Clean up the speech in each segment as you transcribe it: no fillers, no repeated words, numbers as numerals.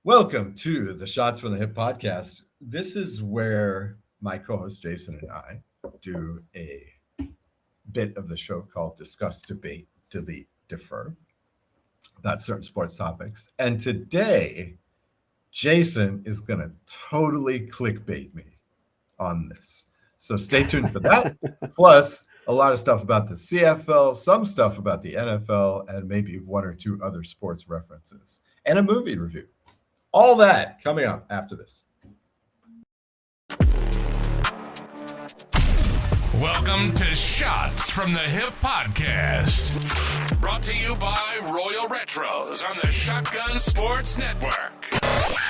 Welcome to the Shots from the Hip podcast. This is where my co-host Jason and I do a bit of the show called Discuss, Debate, Delete, Defer about certain sports topics. And today, Jason is going to totally clickbait me on this. So stay tuned for that. Plus, a lot of stuff about the CFL, some stuff about the NFL, and maybe one or two other sports references, and a movie review. All that coming up after this. Welcome to Shots from the Hip podcast. Brought to you by Royal Retros on the Shotgun Sports Network.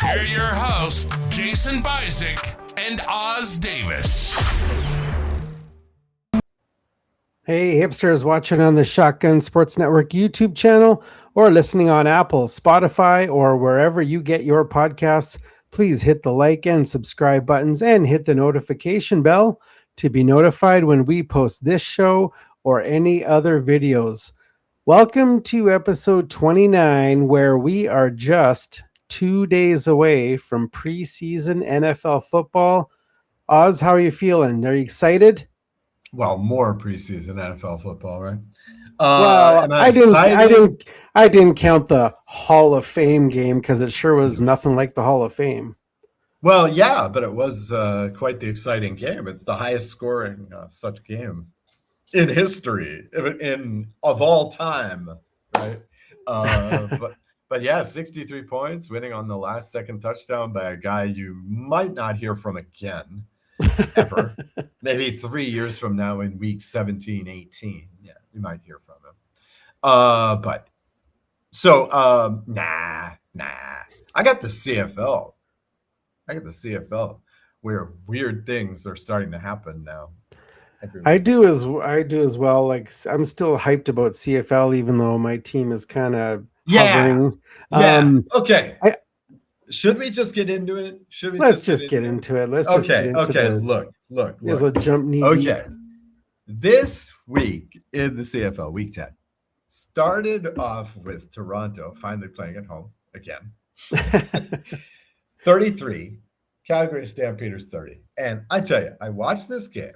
Here are your hosts, Jason Bizik and Oz Davis. Hey, hipsters watching on the Shotgun Sports Network YouTube channel or listening on Apple, Spotify, or wherever you get your podcasts, please hit the like and subscribe buttons and hit the notification bell to be notified when we post this show or any other videos. Welcome to episode 29, where we are just 2 days away from preseason NFL football. Oz, how are you feeling? Are you excited? Well, more preseason NFL football, right? Well, I didn't count the Hall of Fame game because it sure was nothing like the Hall of Fame. Well, yeah, but it was quite the exciting game. It's the highest scoring such game in history, of all time, right? But yeah, 63 points, winning on the last second touchdown by a guy you might not hear from again, ever. Maybe 3 years from now in week 17, 18. Yeah, you might hear from him. Nah. I got the CFL. Where weird things are starting to happen now. I do as well. Like, I'm still hyped about CFL, even though my team is kind of hovering. Yeah. Okay. Should we just get into it? Let's just get into it. Look. There's a jump knee. Okay. This week in the CFL, week 10, started off with Toronto finally playing at home again. 33, Calgary Stampeders 30. And I tell you, I watched this game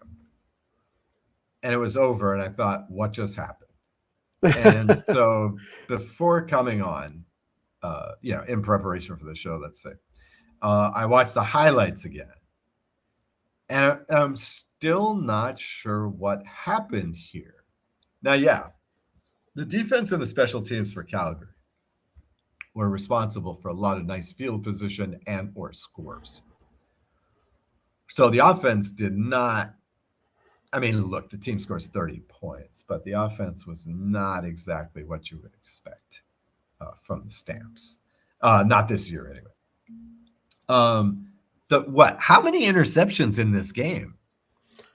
and it was over and I thought, what just happened? And so before coming on, in preparation for the show, let's say, I watched the highlights again. And I'm still not sure what happened here. Now, yeah, the defense and the special teams for Calgary were responsible for a lot of nice field position and or scores. So the offense did not, look, the team scores 30 points, but the offense was not exactly what you would expect from the Stamps. Not this year, anyway. How many interceptions in this game?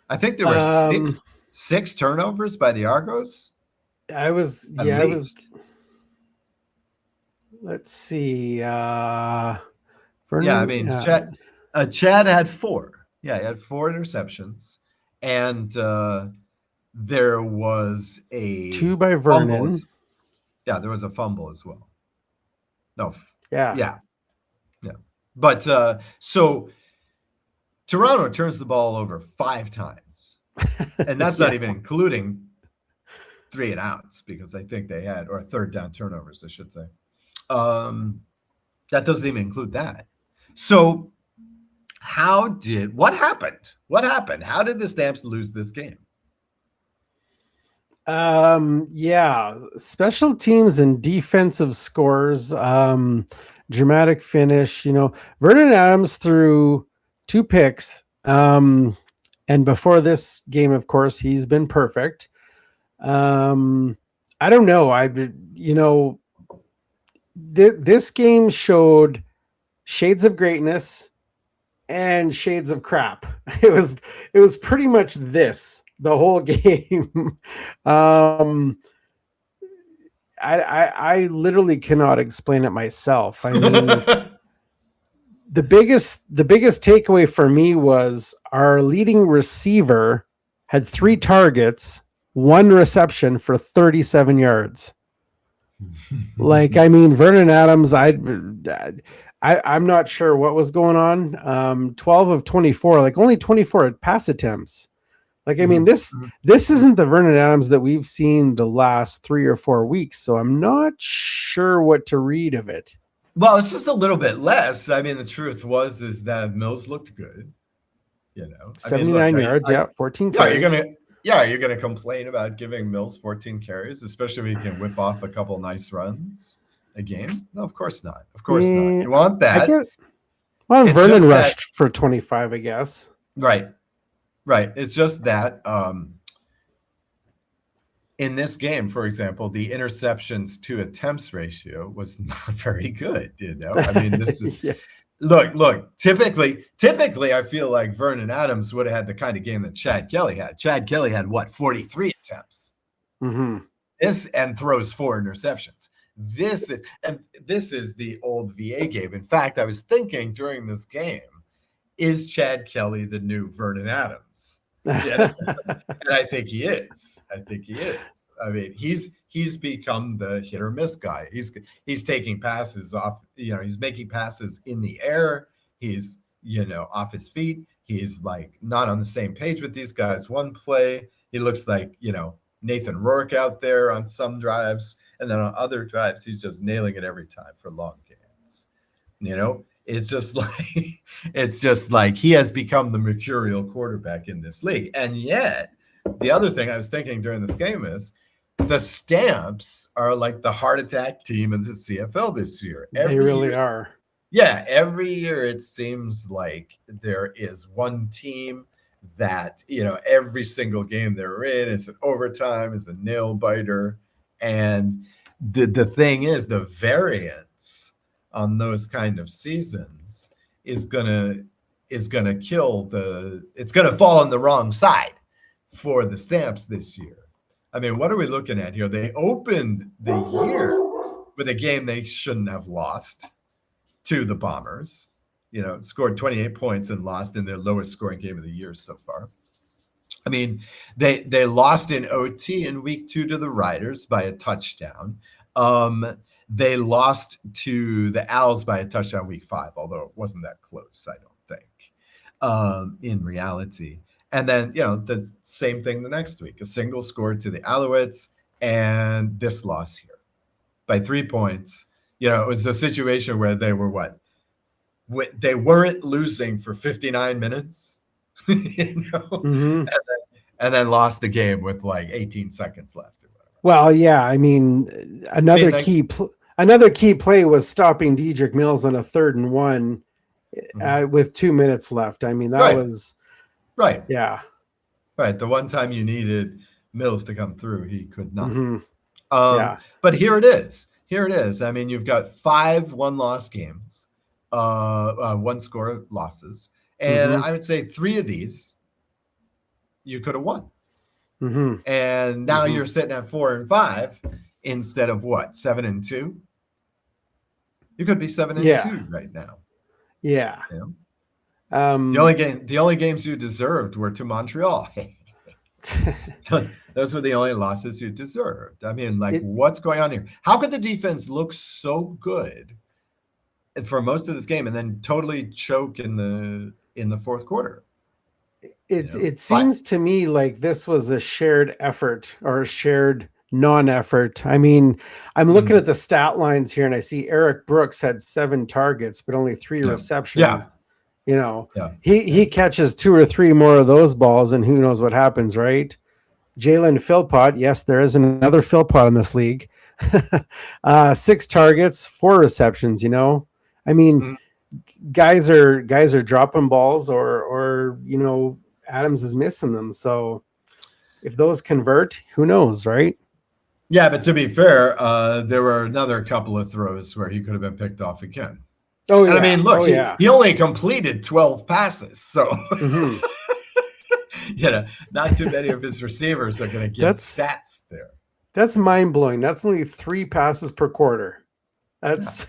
I think there were six turnovers by the Argos. Let's see. Chad had 4. Yeah, he had 4 interceptions. And there was a 2 by Vernon. Yeah, there was a fumble as well. No. Yeah. But so Toronto turns the ball over 5 times. And that's not even including 3 and outs, because I think they had, or third down turnovers, I should say. That doesn't even include that. So what happened? How did the Stamps lose this game? Special teams and defensive scores, dramatic finish. Vernon Adams threw 2 picks. And before this game, of course, he's been perfect. I don't know. This game showed shades of greatness and shades of crap. It was pretty much the whole game. I literally cannot explain it myself. I mean, the biggest takeaway for me was our leading receiver had 3 targets, 1 reception for 37 yards. Like, I mean, Vernon Adams, I'm not sure what was going on. 12 of 24, like only 24 pass attempts. Like, I mean, this isn't the Vernon Adams that we've seen the last 3 or 4 weeks. So I'm not sure what to read of it. Well, it's just a little bit less. I mean, the truth is that Mills looked good. 79 yards, 14 carries. Are you gonna complain about giving Mills 14 carries, especially if he can whip off a couple nice runs a game? No, of course not. Of course not. You want that. Vernon rushed for 25, I guess. Right. It's just that in this game, for example, the interceptions to attempts ratio was not very good. I mean, this is Look, typically, I feel like Vernon Adams would have had the kind of game that Chad Kelly had. Chad Kelly had 43 attempts. And throws 4 interceptions. This is the old VA game. In fact, I was thinking during this game, is Chad Kelly the new Vernon Adams? And I think he is. I mean, he's become the hit or miss guy. He's taking passes off, he's making passes in the air. He's, off his feet. He's like not on the same page with these guys. One play, he looks like, Nathan Rourke out there on some drives. And then on other drives, he's just nailing it every time for long gains. It's just like he has become the mercurial quarterback in this league. And yet, the other thing I was thinking during this game is the Stamps are like the heart attack team of the CFL this year. They really are. Yeah, every year it seems like there is one team that, every single game they're in is an overtime, is a nail biter. And the thing is, the variance on those kind of seasons is gonna kill it's gonna fall on the wrong side for the Stamps this year. I mean, what are we looking at here? They opened the year with a game they shouldn't have lost to the Bombers. Scored 28 points and lost in their lowest scoring game of the year so far. I mean, they lost in OT in week 2 to the Riders by a touchdown. They lost to the Owls by a touchdown week 5, although it wasn't that close, I don't think, in reality. And then, the same thing the next week, a single scored to the Alouettes, and this loss here by 3 points. It was a situation where they were they weren't losing for 59 minutes, and then lost the game with like 18 seconds left. Well, yeah, I mean, another key play was stopping Dedrick Mills on a 3rd and 1 with 2 minutes left. I mean, that was right. Yeah, right. The one time you needed Mills to come through, he could not. But here it is. I mean, you've got 5 one-loss games, 1-score losses, and I would say 3 of these you could have won. And now you're sitting at 4-5 instead of 7-2. You could be 7-2 right now. Yeah. The only games you deserved were to Montreal. Those were the only losses you deserved. I mean, what's going on here? How could the defense look so good for most of this game and then totally choke in the fourth quarter? It seems to me like this was a shared effort or a shared non-effort. I mean, I'm looking at the stat lines here and I see Eric Brooks had 7 targets, but only 3 receptions. He catches 2 or 3 more of those balls and who knows what happens, right? Jalen Philpott. Yes, there is another Philpott in this league. 6 targets, 4 receptions, I mean, guys are dropping balls or Adams is missing them. So if those convert, who knows, right? Yeah, but to be fair, there were another couple of throws where he could have been picked off again. Oh, yeah. And I mean, look, he only completed 12 passes. So, not too many of his receivers are going to get stats there. That's mind-blowing. That's only 3 passes per quarter. That's...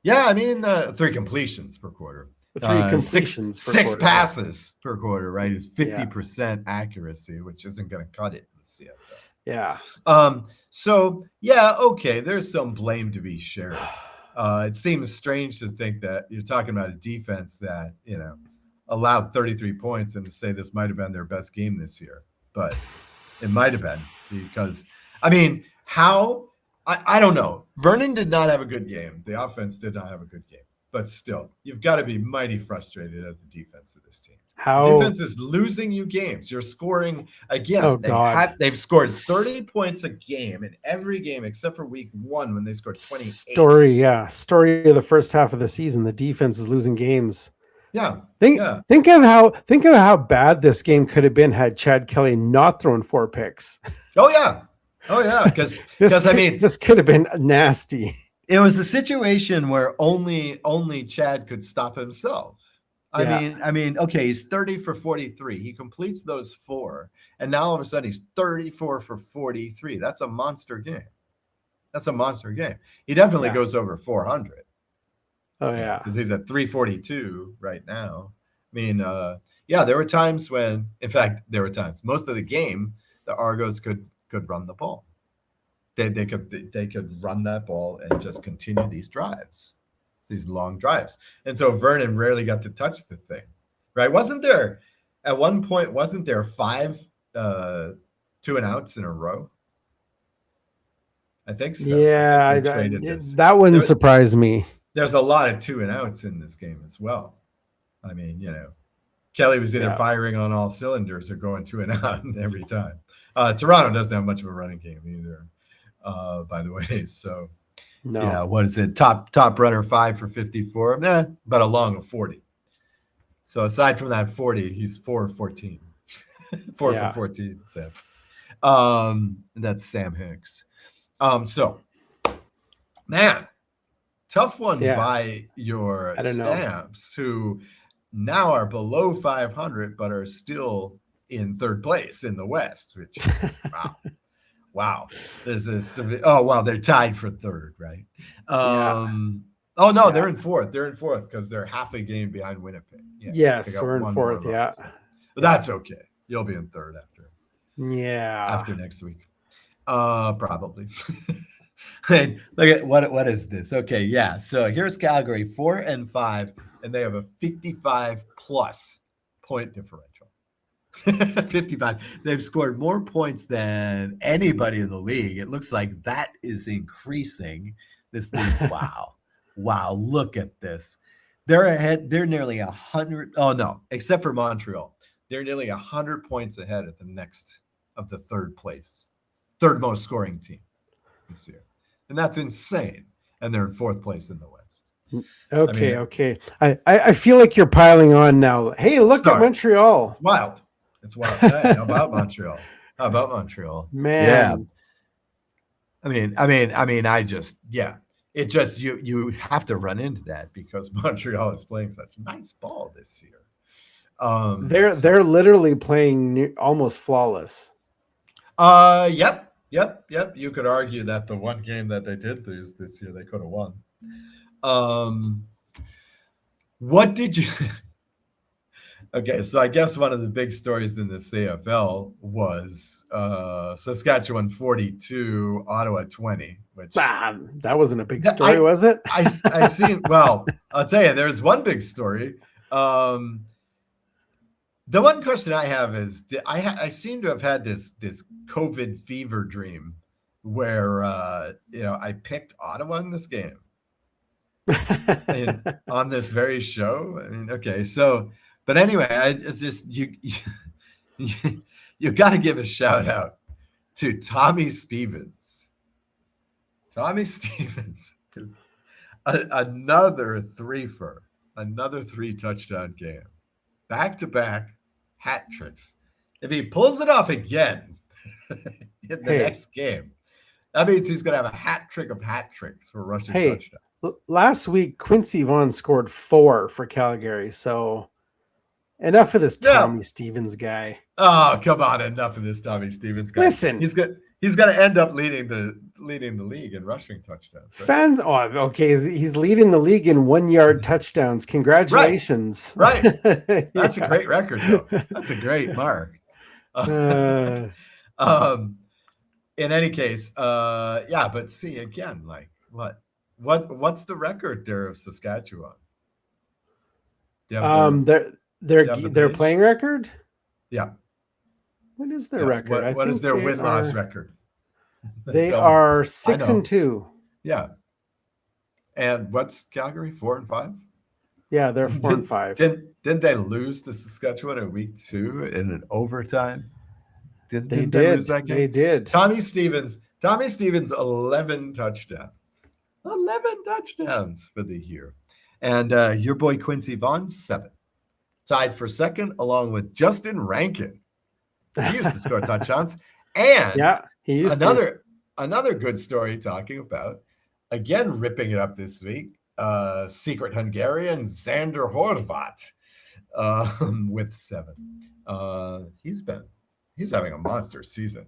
Yeah, I mean, 3 completions per quarter. 3 completions per six quarter. passes per quarter, right? Is 50% accuracy, which isn't going to cut it in the CFL. Yeah. So yeah, okay, there's some blame to be shared. It seems strange to think that you're talking about a defense that, allowed 33 points and to say this might have been their best game this year, but it might have been because, I don't know. Vernon did not have a good game. The offense did not have a good game, but still, you've got to be mighty frustrated at the defense of this team. The defense is losing you games. You're scoring again. Oh, God. They've scored 30 points a game in every game except for week 1 when they scored 28. Story of the first half of the season. The defense is losing games. Yeah. Think of how bad this game could have been had Chad Kelly not thrown 4 picks. Oh yeah. Because this could have been nasty. It was a situation where only Chad could stop himself. I mean, okay, he's 30 for 43. He completes those 4, and now all of a sudden he's 34 for 43. That's a monster game. He definitely goes over 400. Oh yeah, because he's at 342 right now. I mean, there were times most of the game the Argos could run the ball. They could run that ball and just continue these drives, these long drives. And so Vernon rarely got to touch the thing, right? Wasn't there 5 2-and-outs in a row? I think so. Yeah, that wouldn't surprise me. There's a lot of 2-and-outs in this game as well. I mean, Kelly was either firing on all cylinders or going 2-and-out every time. Toronto doesn't have much of a running game either, by the way. So, no. Yeah, what is it? Top runner 5 for 54, but a long of 40. So aside from that 40, he's 4 for 14. 4 for 14, Sam. That's Sam Hicks. So, man. Tough one by your Stamps, who now are below 500, but are still in 3rd place in the West. Which, wow, this is they're tied for 3rd, right? Oh no, they're in 4th. They're in 4th because they're half a game behind Winnipeg. Yeah, yes, we're in 4th. Yeah, but that's okay. You'll be in 3rd after next week, probably. And look at what is this? Okay, yeah. So here's Calgary 4-5, and they have a 55 plus point differential. 55. They've scored more points than anybody in the league. It looks like that is increasing. This league. Wow. Look at this. They're ahead. They're nearly 100. Oh no, except for Montreal. They're nearly 100 points ahead of the 3rd place, 3rd most scoring team this year. And that's insane. And they're in 4th place in the West. Okay. I feel like you're piling on now. Hey, look at Montreal. It's wild. Hey, how about Montreal? Man. Yeah. It just you have to run into that because Montreal is playing such nice ball this year. They're literally playing almost flawless. Yep. You could argue that the one game that they did lose this year, they could have won. What did you? Okay, so I guess one of the big stories in the CFL was Saskatchewan 42, Ottawa 20. Which that wasn't a big story, was it? I seen. Well, I'll tell you, there's one big story. The one question I have is, I seem to have had this COVID fever dream where I picked Ottawa in this game on this very show. I mean, okay, so but anyway, it's just you got to give a shout out to Tommy Stevens. Tommy Stevens, another 3-touchdown game, back-to-back hat tricks. If he pulls it off again in the next game, that means he's going to have a hat trick of hat tricks for rushing touchdowns. Last week, Quincy Vaughn scored 4 for Calgary. So enough of this Tommy Stevens guy. Oh, come on. Enough of this Tommy Stevens guy. Listen. He's going to end up leading the leading the league in rushing touchdowns. Right? Fans, oh, okay. He's leading the league in 1 yard touchdowns. Congratulations! Right. That's Yeah. a great record, though. That's a great mark. Uh, In any case, yeah. But see again, like what's the record there of Saskatchewan? Do you have their page? playing record. Yeah. What is their record? What is their win-loss record? They Tell me. are I 6-2. Yeah. And what's Calgary? 4-5? Yeah, they're 4-5. Didn't they lose to Saskatchewan in week 2 in an overtime? Didn't They lose that game? They did. Tommy Stevens, 11 touchdowns. 11 touchdowns for the year. And your boy Quincy Vaughn, 7. Tied for second along with Justin Rankin. He used to score touchdowns. And yeah, he used another good story talking about, again, ripping it up this week, secret Hungarian Xander Horvat with 7. He's having a monster season.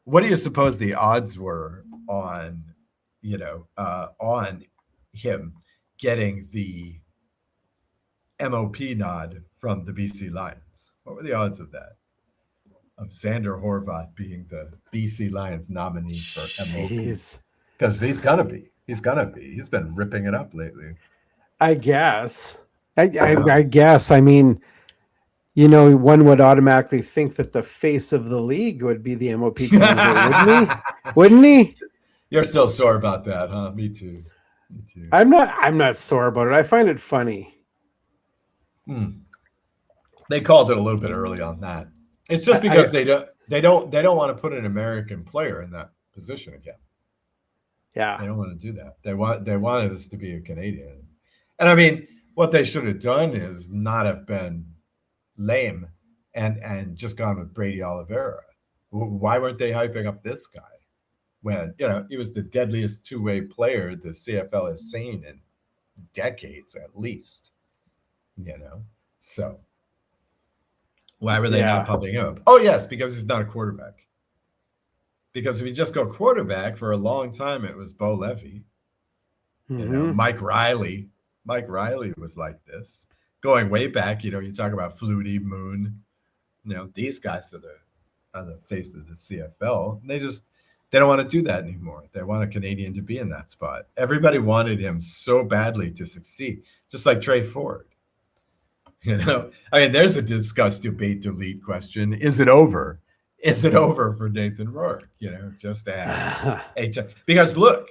What do you suppose the odds were on him getting the MOP nod from the BC Lions? What were the odds of that? Of Xander Horvat being the BC Lions nominee for MOP? Because he's gonna be. He's been ripping it up lately. I guess. I guess. I mean, one would automatically think that the face of the league would be the MOP candidate, wouldn't he? You're still sore about that, huh? Me too. I'm not sore about it. I find it funny. They called it a little bit early on that. It's just because they don't want to put an American player in that position again. Yeah. They don't want to do that. They wanted us to be a Canadian. And I mean, what they should have done is not have been lame and just gone with Brady Oliveira. Why weren't they hyping up this guy when, he was the deadliest two-way player the CFL has seen in decades at least, So why were they not pumping him up? Oh, yes, because he's not a quarterback. Because if you just go quarterback, for a long time, it was Bo Levy. Mike Riley. Mike Riley was like this. Going way back, you talk about Flutie, Moon. These guys are the face of the CFL. They don't want to do that anymore. They want a Canadian to be in that spot. Everybody wanted him so badly to succeed, just like Trey Ford. I mean, there's a discuss, debate, delete question. Is it over? Is it over for Nathan Rourke? Just as because look,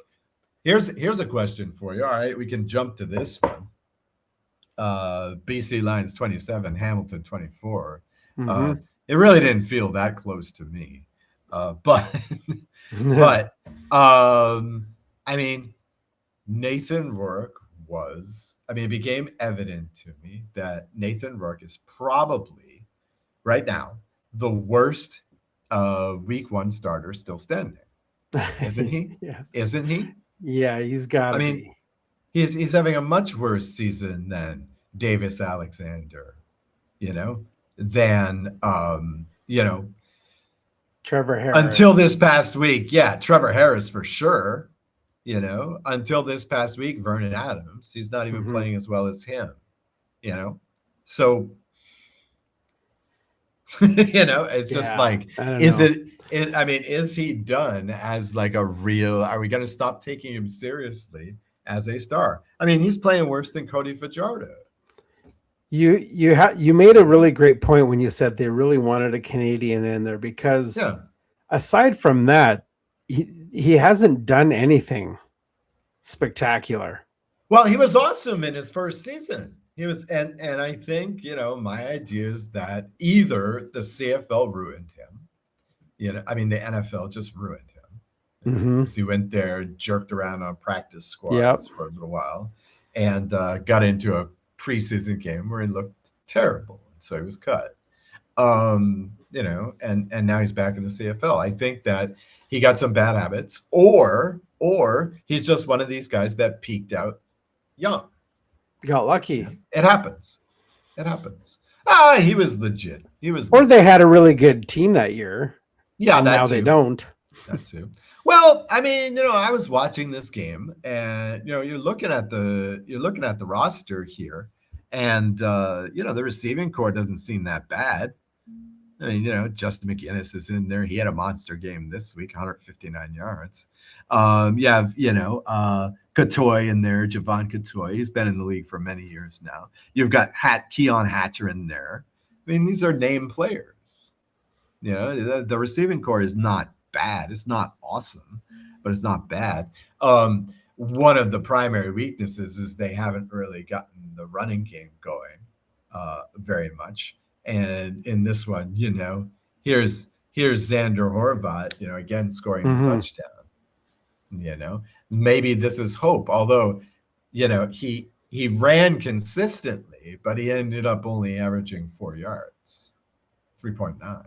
here's a question for you. All right, we can jump to this one. BC Lions 27, Hamilton 24. It really didn't feel that close to me, but I mean, Nathan Rourke it became evident to me that Nathan Rourke is probably right now the worst week 1 starter still standing. Isn't he? Yeah. Isn't he? Yeah, he's got to be. He's having a much worse season than Davis Alexander, than Trevor Harris. Until this past week. Yeah, Trevor Harris for sure. Until this past week, Vernon Adams, he's not even playing as well as him, So, it's just like, is he done as like are we going to stop taking him seriously as a star? I mean, he's playing worse than Cody Fajardo. You made a really great point when you said they really wanted a Canadian in there because aside from that, he hasn't done anything spectacular. Well, he was awesome in his first season. He was, and I think, my idea is that either the CFL ruined him, the NFL just ruined him. He went there, jerked around on practice squads for a little while, and got into a preseason game where he looked terrible. So he was cut. And now he's back in the CFL. I think that he got some bad habits, or he's just one of these guys that peaked out young. Got lucky. It happens. He was legit. Or they had a really good team that year. Yeah, and now they don't. That too. Well, I mean, I was watching this game, and you're looking at the roster here, and the receiving core doesn't seem that bad. I mean, Justin McGinnis is in there. He had a monster game this week, 159 yards. You have, Katoy in there, Javon Katoy. He's been in the league for many years now. You've got Keon Hatcher in there. I mean, these are name players. The receiving core is not bad. It's not awesome, but it's not bad. One of the primary weaknesses is they haven't really gotten the running game going very much. And in this one, here's Xander Horvat, again scoring a touchdown. Maybe this is hope. Although, he ran consistently, but he ended up only averaging 4 yards, 3.9.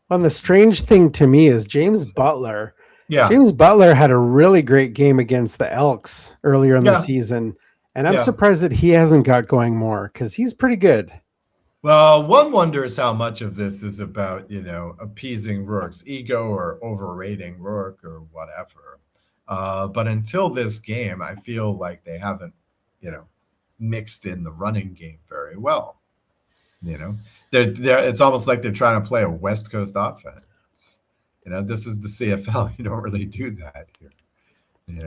Well, the strange thing to me is James Butler. Yeah. James Butler had a really great game against the Elks earlier in the season. And I'm surprised that he hasn't got going more because he's pretty good. Well, one wonders how much of this is about, appeasing Rourke's ego or overrating Rourke or whatever. But until this game, I feel like they haven't, mixed in the running game very well. It's almost like they're trying to play a West Coast offense. This is the CFL. You don't really do that here.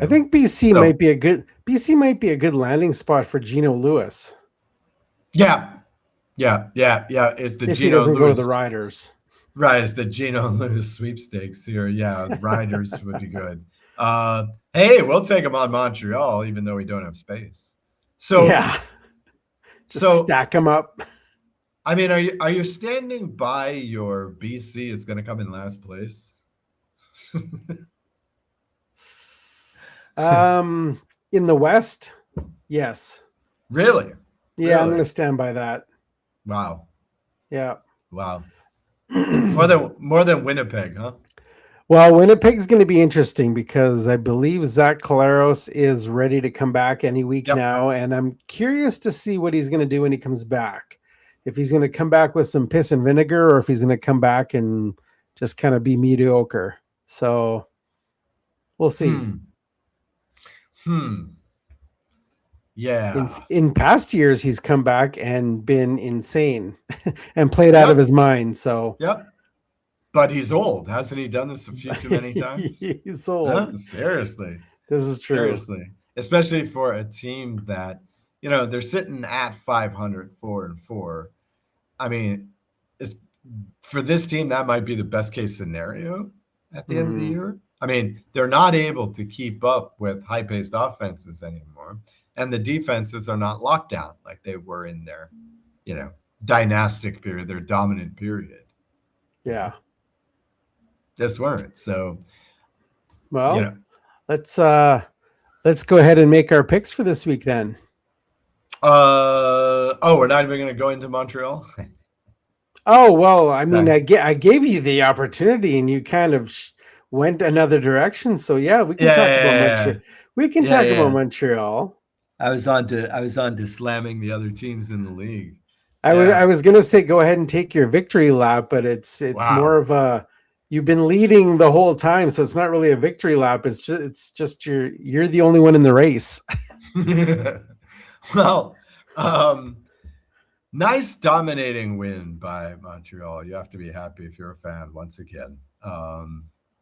I think BC might be a good landing spot for Geno Lewis. Yeah. It's the if Geno he doesn't Lewis, go to the Riders. Right, it's the Geno Lewis sweepstakes here. Yeah, the Riders would be good. Hey, we'll take him on Montreal, even though we don't have space. So just stack him up. I mean, are you standing by your BC is going to come in last place? In the West, yes. Really? Yeah, I'm going to stand by that. Wow. Yeah. Wow. more than Winnipeg, huh? Well, Winnipeg's going to be interesting because I believe Zach Collaros is ready to come back any week now, and I'm curious to see what he's going to do when he comes back. If he's going to come back with some piss and vinegar, or if he's going to come back and just kind of be mediocre. So we'll see. Yeah. In past years, he's come back and been insane and played out of his mind. So but he's old. Hasn't he done this a few too many times? He's old. Huh? Seriously. This is true. Seriously. Especially for a team that, they're sitting at 500, 4-4. I mean, for this team, that might be the best case scenario at the end of the year. I mean, they're not able to keep up with high-paced offenses anymore. And the defenses are not locked down like they were in their, dynastic period, their dominant period. Yeah. Just weren't. So, well, let's go ahead and make our picks for this week then. We're not even going to go into Montreal. Oh, well, I mean, I gave you the opportunity and you kind of went another direction. So yeah, we can talk about Montreal. We can talk about Montreal. I was on to slamming the other teams in the league. I was gonna say go ahead and take your victory lap, but it's more of a you've been leading the whole time, so it's not really a victory lap. It's just you're the only one in the race. Well, nice dominating win by Montreal. You have to be happy if you're a fan once again.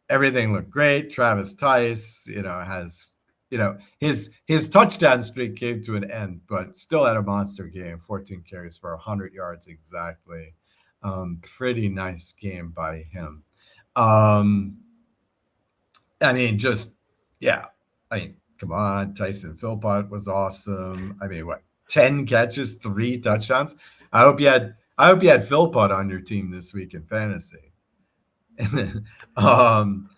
Everything looked great. Travis Tice, has his touchdown streak came to an end, but still had a monster game, 14 carries for 100 yards exactly. Pretty nice game by him. Come on, Tyson Philpott was awesome. 10 catches, 3 touchdowns. I hope you had Philpott on your team this week in fantasy. And then,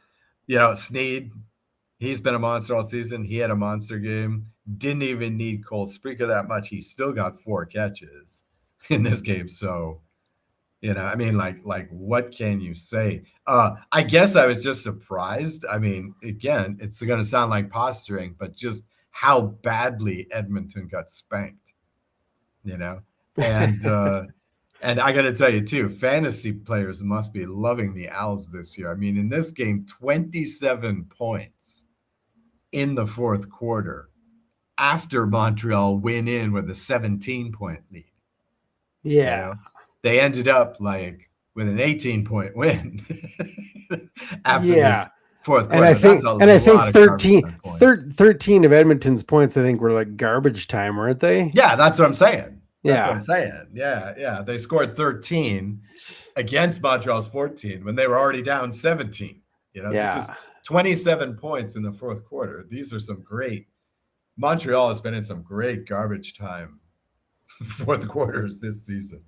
Snead, he's been a monster all season. He had a monster game. Didn't even need Cole Spreaker that much. He still got 4 catches in this game. So, what can you say? I guess I was just surprised. Again, it's going to sound like posturing, but just how badly Edmonton got spanked, and And I got to tell you, too, fantasy players must be loving the Owls this year. I mean, in this game, 27 points in the fourth quarter after Montreal went in with a 17-point lead. Yeah. They ended up like with an 18-point win after this fourth quarter. And I think 13 of Edmonton's points, I think, were like garbage time, weren't they? Yeah, that's what I'm saying. Yeah. Yeah. They scored 13 against Montreal's 14 when they were already down 17. This is 27 points in the fourth quarter. These are some great. Montreal has been in some great garbage time fourth quarters this season.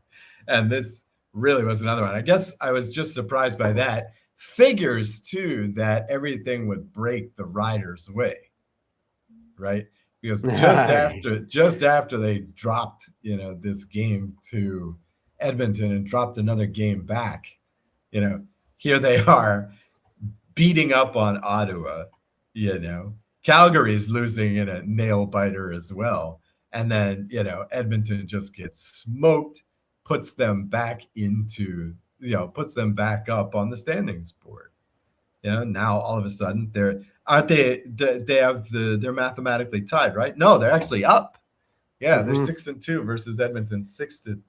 And this really was another one. I guess I was just surprised by that. Figures, too, that everything would break the Riders' way, right? Because just after they dropped, this game to Edmonton and dropped another game back, here they are beating up on Ottawa, Calgary's losing in a nail biter as well. And then, Edmonton just gets smoked, puts them back up on the standings board. Now all of a sudden they're mathematically tied, right? No, they're actually up. Yeah, they're 6-2 versus Edmonton 6-3.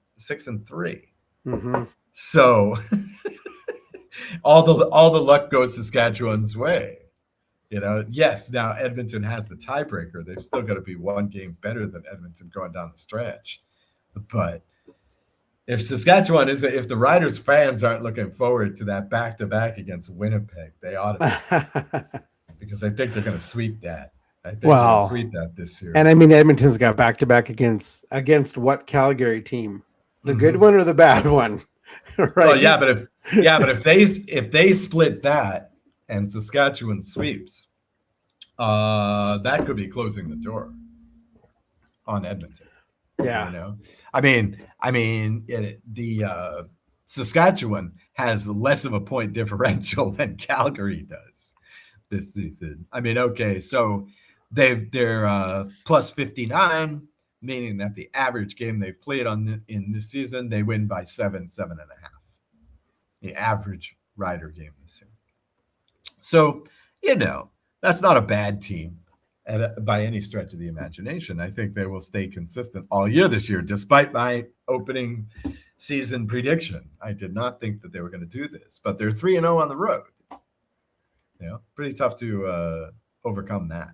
Mm-hmm. So all the luck goes Saskatchewan's way. Yes, now Edmonton has the tiebreaker. They've still got to be one game better than Edmonton going down the stretch. But if the Riders fans aren't looking forward to that back-to-back against Winnipeg, they ought to be. Because I think they're going to sweep that. I think they're going to sweep that this year. And I mean, Edmonton's got back-to-back against what Calgary team? The good one or the bad one? Right. Well, but if they split that and Saskatchewan sweeps, that could be closing the door on Edmonton. Yeah. I mean, the Saskatchewan has less of a point differential than Calgary does this season. I mean, okay, so they're plus 59, meaning that the average game they've played in this season, they win by 7.5. The average Rider game this year. So, that's not a bad team by any stretch of the imagination. I think they will stay consistent all year this year, despite my opening season prediction. I did not think that they were going to do this, but they're 3-0 on the road. Pretty tough to overcome that.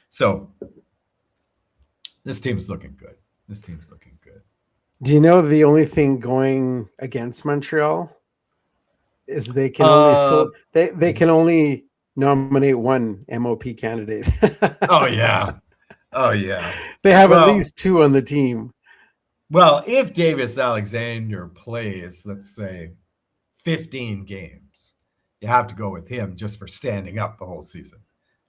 So this team is looking good. Do you know the only thing going against Montreal is they can only nominate one MOP candidate. Oh yeah. They have at least two on the team. Well, if Davis Alexander plays, let's say, 15 games, you have to go with him just for standing up the whole season.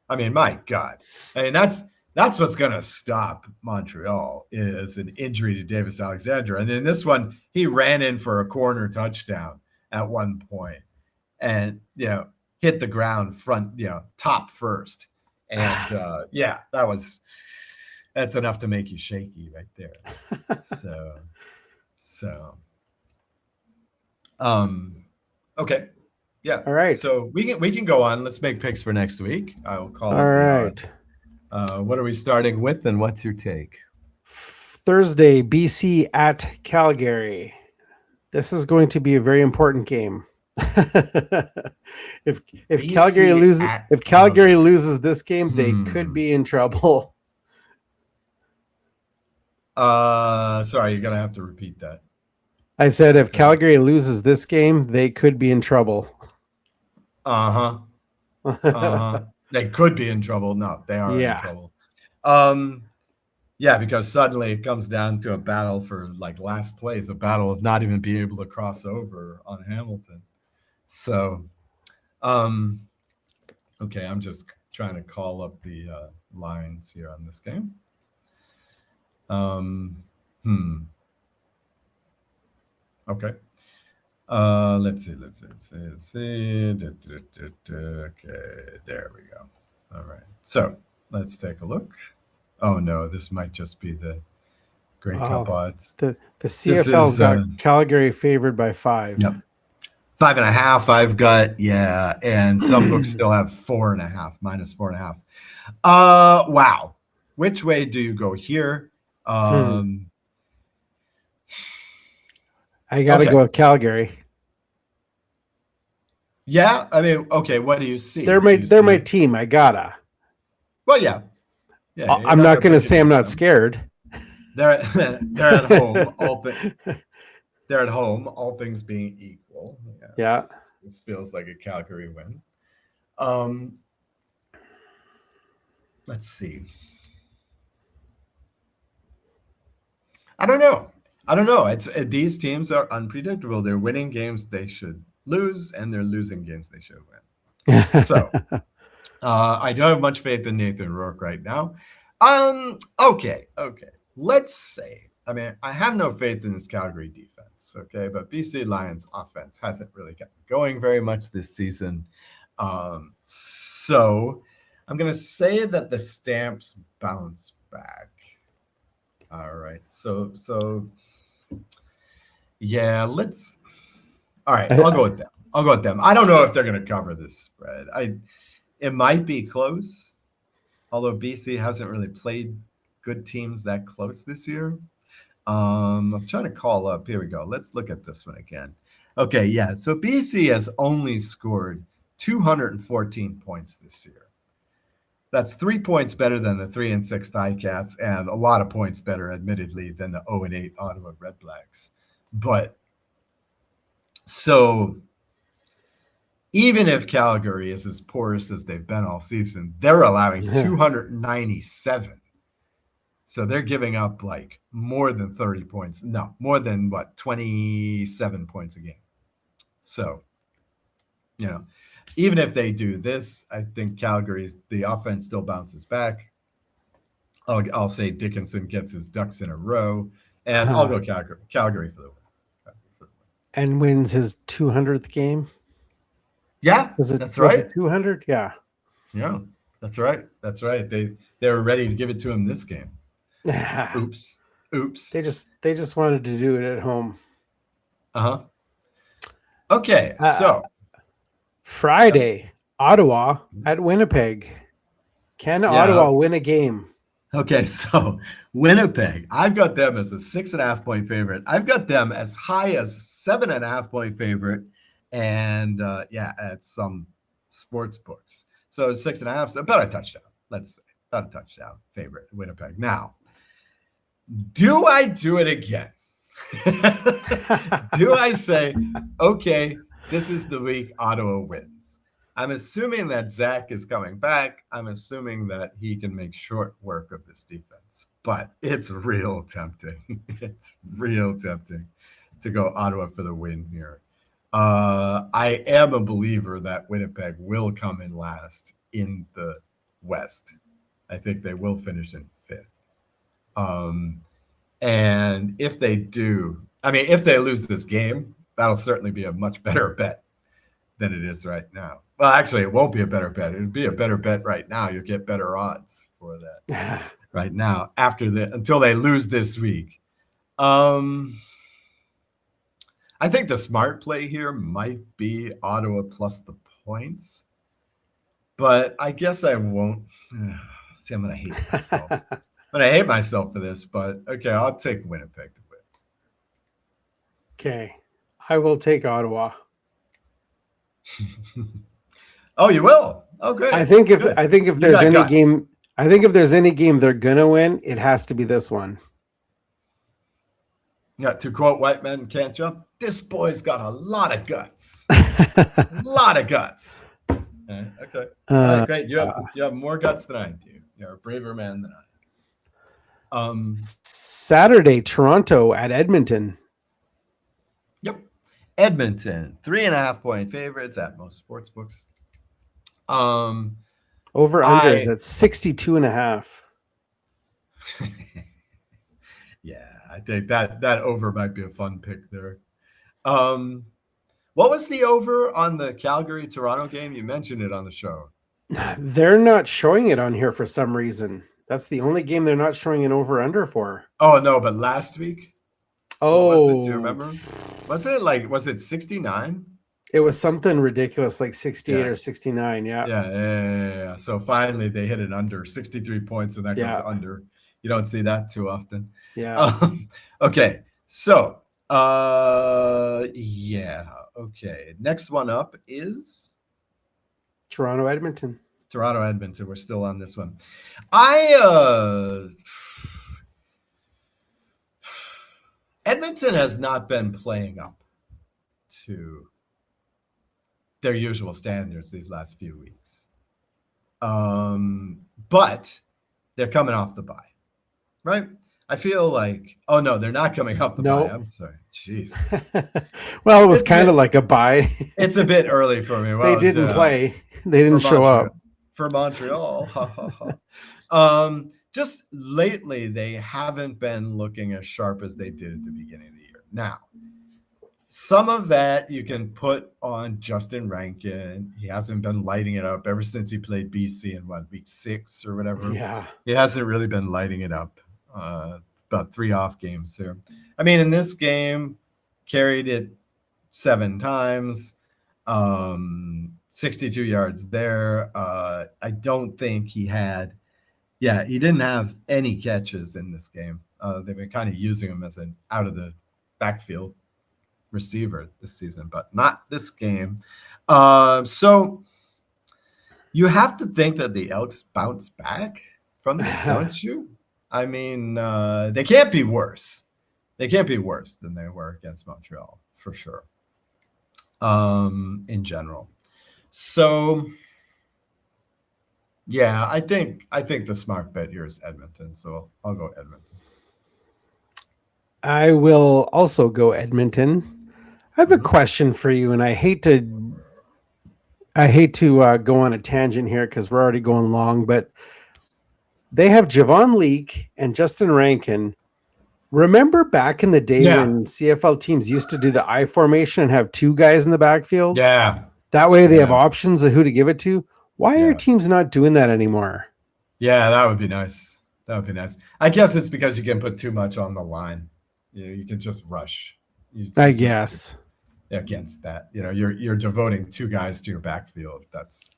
I mean, my God. I mean, that's what's going to stop Montreal is an injury to Davis Alexander. And then this one, he ran in for a corner touchdown at one point and, hit the ground front, top first. And that's enough to make you shaky right there. Okay. Yeah. All right. So we can go on. Let's make picks for next week. I will call it. All right. What are we starting with and what's your take? Thursday, BC at Calgary. This is going to be a very important game. if Calgary loses this game, they could be in trouble. Sorry, you're gonna have to repeat that. I said if Calgary loses this game, they could be in trouble. They could be in trouble. No, they are in trouble. Because suddenly it comes down to a battle for last place, a battle of not even being able to cross over on Hamilton. So, okay, I'm just trying to call up the lines here on this game. Okay. Let's see. Okay, there we go. All right. So let's take a look. Oh no, this might just be the Grey Cup odds. The This CFL's is, got Calgary favored by 5. Yep. 5.5 I've got, yeah, and some books still have 4.5, minus 4.5. Wow. Which way do you go here? I got to go with Calgary. Yeah, I mean, okay, what do you see? They're my team. I gotta. Well, yeah. I'm not going to say I'm not scared. They're at home. They're at home, all things being equal. Yeah. This feels like a Calgary win. Let's see. I don't know. These teams are unpredictable. They're winning games they should lose, and they're losing games they should win. So I don't have much faith in Nathan Rourke right now. Okay. Let's say, I mean, I have no faith in this Calgary defense, okay? But BC Lions offense hasn't really gotten going very much this season. So I'm going to say that the Stamps bounce back. All right. So yeah, all right, I'll go with them. I don't know if they're going to cover this spread. It might be close, although BC hasn't really played good teams that close this year. I'm trying to call up. Here we go. Let's look at this one again. Okay, yeah. So BC has only scored 214 points this year. That's 3 points better than the 3-6 Ticats, and a lot of points better, admittedly, than the 0-8 Ottawa Redblacks. But so even if Calgary is as porous as they've been all season, they're allowing 297. So they're giving up like more than 30 points. No, more than 27 points a game. So, even if they do this, I think the offense still bounces back. I'll say Dickinson gets his ducks in a row, and I'll go Calgary for the win. And wins his 200th game. Yeah, that's right. Was it 200? Yeah. Yeah, that's right. They were ready to give it to him this game. Oops. They just wanted to do it at home. Okay, so Friday, Ottawa at Winnipeg. Can Ottawa win a game? Okay, so Winnipeg, I've got them as a 6.5-point favorite. I've got them as high as 7.5-point favorite, and at some sports books. So 6.5, so about a touchdown. Let's say about a touchdown favorite, Winnipeg. Now, do I do it again? Do I say, okay, this is the week Ottawa wins? I'm assuming that Zach is coming back. I'm assuming that he can make short work of this defense, but it's real tempting. It's real tempting to go Ottawa for the win here. I am a believer that Winnipeg will come in last in the West. I think they will finish in 5th. And if they do, if they lose this game, that'll certainly be a much better bet than it is right now. Well, actually, it won't be a better bet. It'd be a better bet right now. You'll get better odds for that right now until they lose this week. I think the smart play here might be Ottawa plus the points, but I guess I won't. See, I'm going to hate myself. I'm going to hate myself for this, but okay, I'll take Winnipeg to win. Okay, I will take Ottawa. Oh, you will? Oh, great. I think if there's any game they're gonna win, it has to be this one. Yeah, to quote White Men Can't Jump, this boy's got a lot of guts. A lot of guts. Okay. All right, great. You have more guts than I do. You're a braver man than I am. Saturday, Toronto at Edmonton. Yep. Edmonton, 3.5-point favorites at most sports books. Over under is at 62.5. Yeah, I think that over might be a fun pick there. What was the over on the Calgary-Toronto game? You mentioned it on the show. They're not showing it on here for some reason. That's the only game they're not showing an over-under for. Oh, no, but last week? Oh, what was it? Do you remember? Was it 69? It was something ridiculous, like 68 Yeah. or 69. Yeah. Yeah. So finally they hit it under 63 points, and that goes under. You don't see that too often. Yeah. Okay. So, okay. Next one up is Toronto, Edmonton. We're still on this one. Edmonton has not been playing up to their usual standards these last few weeks. But they're coming off the bye, right? I feel like, oh no, they're not coming off the bye. I'm sorry. Jesus. Well, it was kind of like a bye. It's a bit early for me. Well, they didn't play. They didn't show up. For Montreal. Just lately, they haven't been looking as sharp as they did at the beginning of the year. Now, some of that you can put on Justin Rankin. He hasn't been lighting it up ever since he played BC in week 6 or whatever. Yeah. He hasn't really been lighting it up. About 3 off games here. I mean, in this game, carried it 7 times, 62 yards there. I don't think he didn't have any catches in this game. They've been kind of using him as an out of the backfield receiver this season, but not this game. So you have to think that the Elks bounce back from this, don't you? I mean, they can't be worse. They can't be worse than they were against Montreal, for sure, in general. So, yeah, I think the smart bet here is Edmonton, so I'll go Edmonton. I will also go Edmonton. I have a question for you, and I hate to go on a tangent here because we're already going long, but they have Javon Leake and Justin Rankin. Remember back in the day when CFL teams used to do the I formation and have 2 guys in the backfield? Yeah. That way they have options of who to give it to. Why are teams not doing that anymore? Yeah, that would be nice. I guess it's because you can put too much on the line. You can just rush. I guess. Against that. You're devoting 2 guys to your backfield. That's,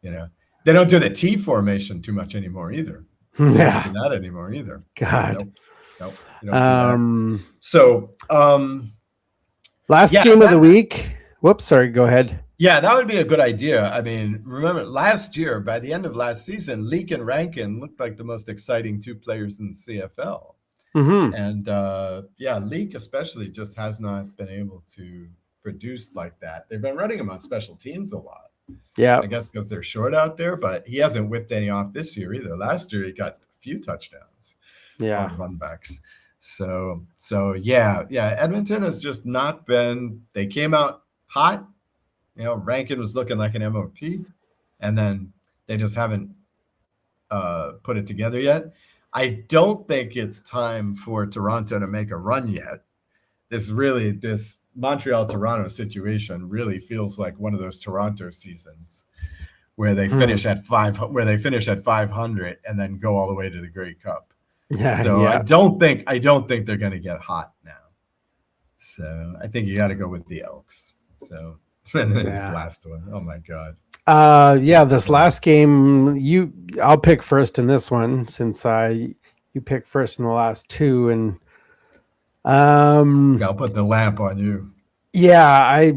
they don't do the T formation too much anymore either. Yeah. Don't do that anymore either. God. Nope. You don't see that. So, last game of the week. Whoops, sorry, go ahead. Yeah, that would be a good idea. I mean, remember last year, by the end of last season, Leake and Rankin looked like the most exciting 2 players in the CFL. Mm-hmm. And Leake especially just has not been able to produce like that. They've been running him on special teams a lot. Yeah, I guess because they're short out there, but he hasn't whipped any off this year either. Last year he got a few touchdowns on run backs. So Edmonton has just not been. They came out hot. Rankin was looking like an MOP, and then they just haven't put it together yet. I don't think it's time for Toronto to make a run yet. This Montreal-Toronto situation really feels like one of those Toronto seasons where they finish at 500 and then go all the way to the Grey Cup. I don't think they're going to get hot now. So I think you got to go with the Elks. So this last one, oh my God. This last game, I'll pick first in this one since you picked first in the last 2, and I'll put the lamp on you. Yeah,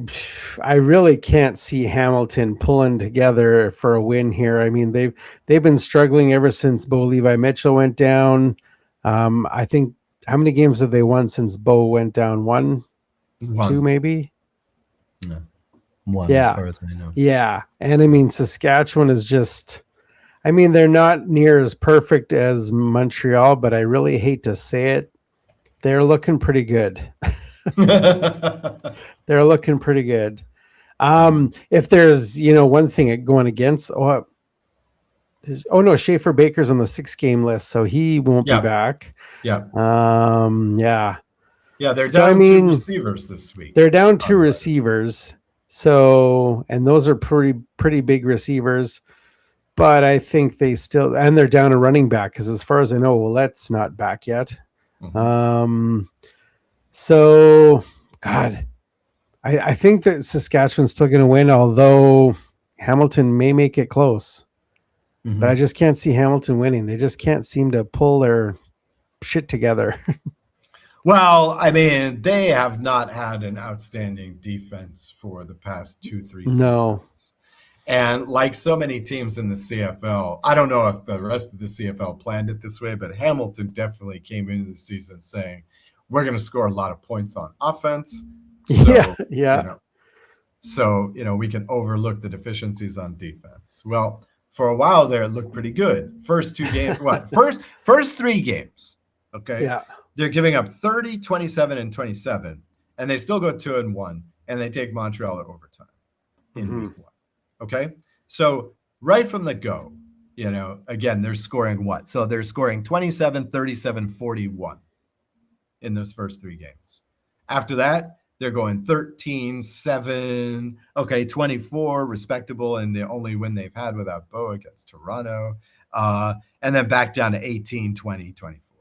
I really can't see Hamilton pulling together for a win here. I mean, they've been struggling ever since Bo Levi Mitchell went down. I think how many games have they won since Bo went down? One. 2 maybe. No. 1 as far as I know. Yeah. And I mean, Saskatchewan is just, I mean, they're not near as perfect as Montreal, but I really hate to say it. They're looking pretty good. They're looking pretty good. If there's, one thing going against, Schaefer Baker's on the 6-game list, so he won't be back. Yeah. Yeah, they're down 2 receivers this week. They're down 2 receivers. So, and those are pretty big receivers. but I think they still, and they're down a running back because as far as I know, Ouellette's not back yet. So, God, I think that Saskatchewan's still going to win, although Hamilton may make it close. But I just can't see Hamilton winning. They just can't seem to pull their shit together. Well, I mean, they have not had an outstanding defense for the past 2-3 seasons. And like so many teams in the CFL, I don't know if the rest of the CFL planned it this way, but Hamilton definitely came into the season saying, we're going to score a lot of points on offense. So, So, we can overlook the deficiencies on defense. Well, for a while there, it looked pretty good. First 2 games, First 3 games, okay? Yeah. They're giving up 30, 27, and 27, and they still go 2-1, and they take Montreal at overtime in week 1. Okay, so right from the go, again, they're scoring what? So they're scoring 27, 37, 41 in those first 3 games. After that, they're going 13, 7, 24, respectable, and the only win they've had without Bo against Toronto, and then back down to 18, 20, 24.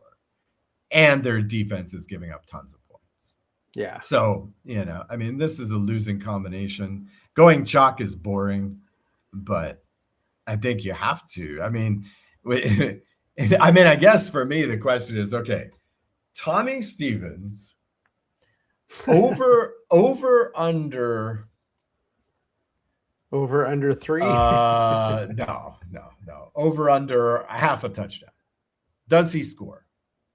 And their defense is giving up tons of points. Yeah. So, I mean, this is a losing combination. Going chalk is boring, but I think you have to. I mean, I guess for me, the question is, okay, Tommy Stevens, over under 3. No. Over under a half a touchdown. Does he score?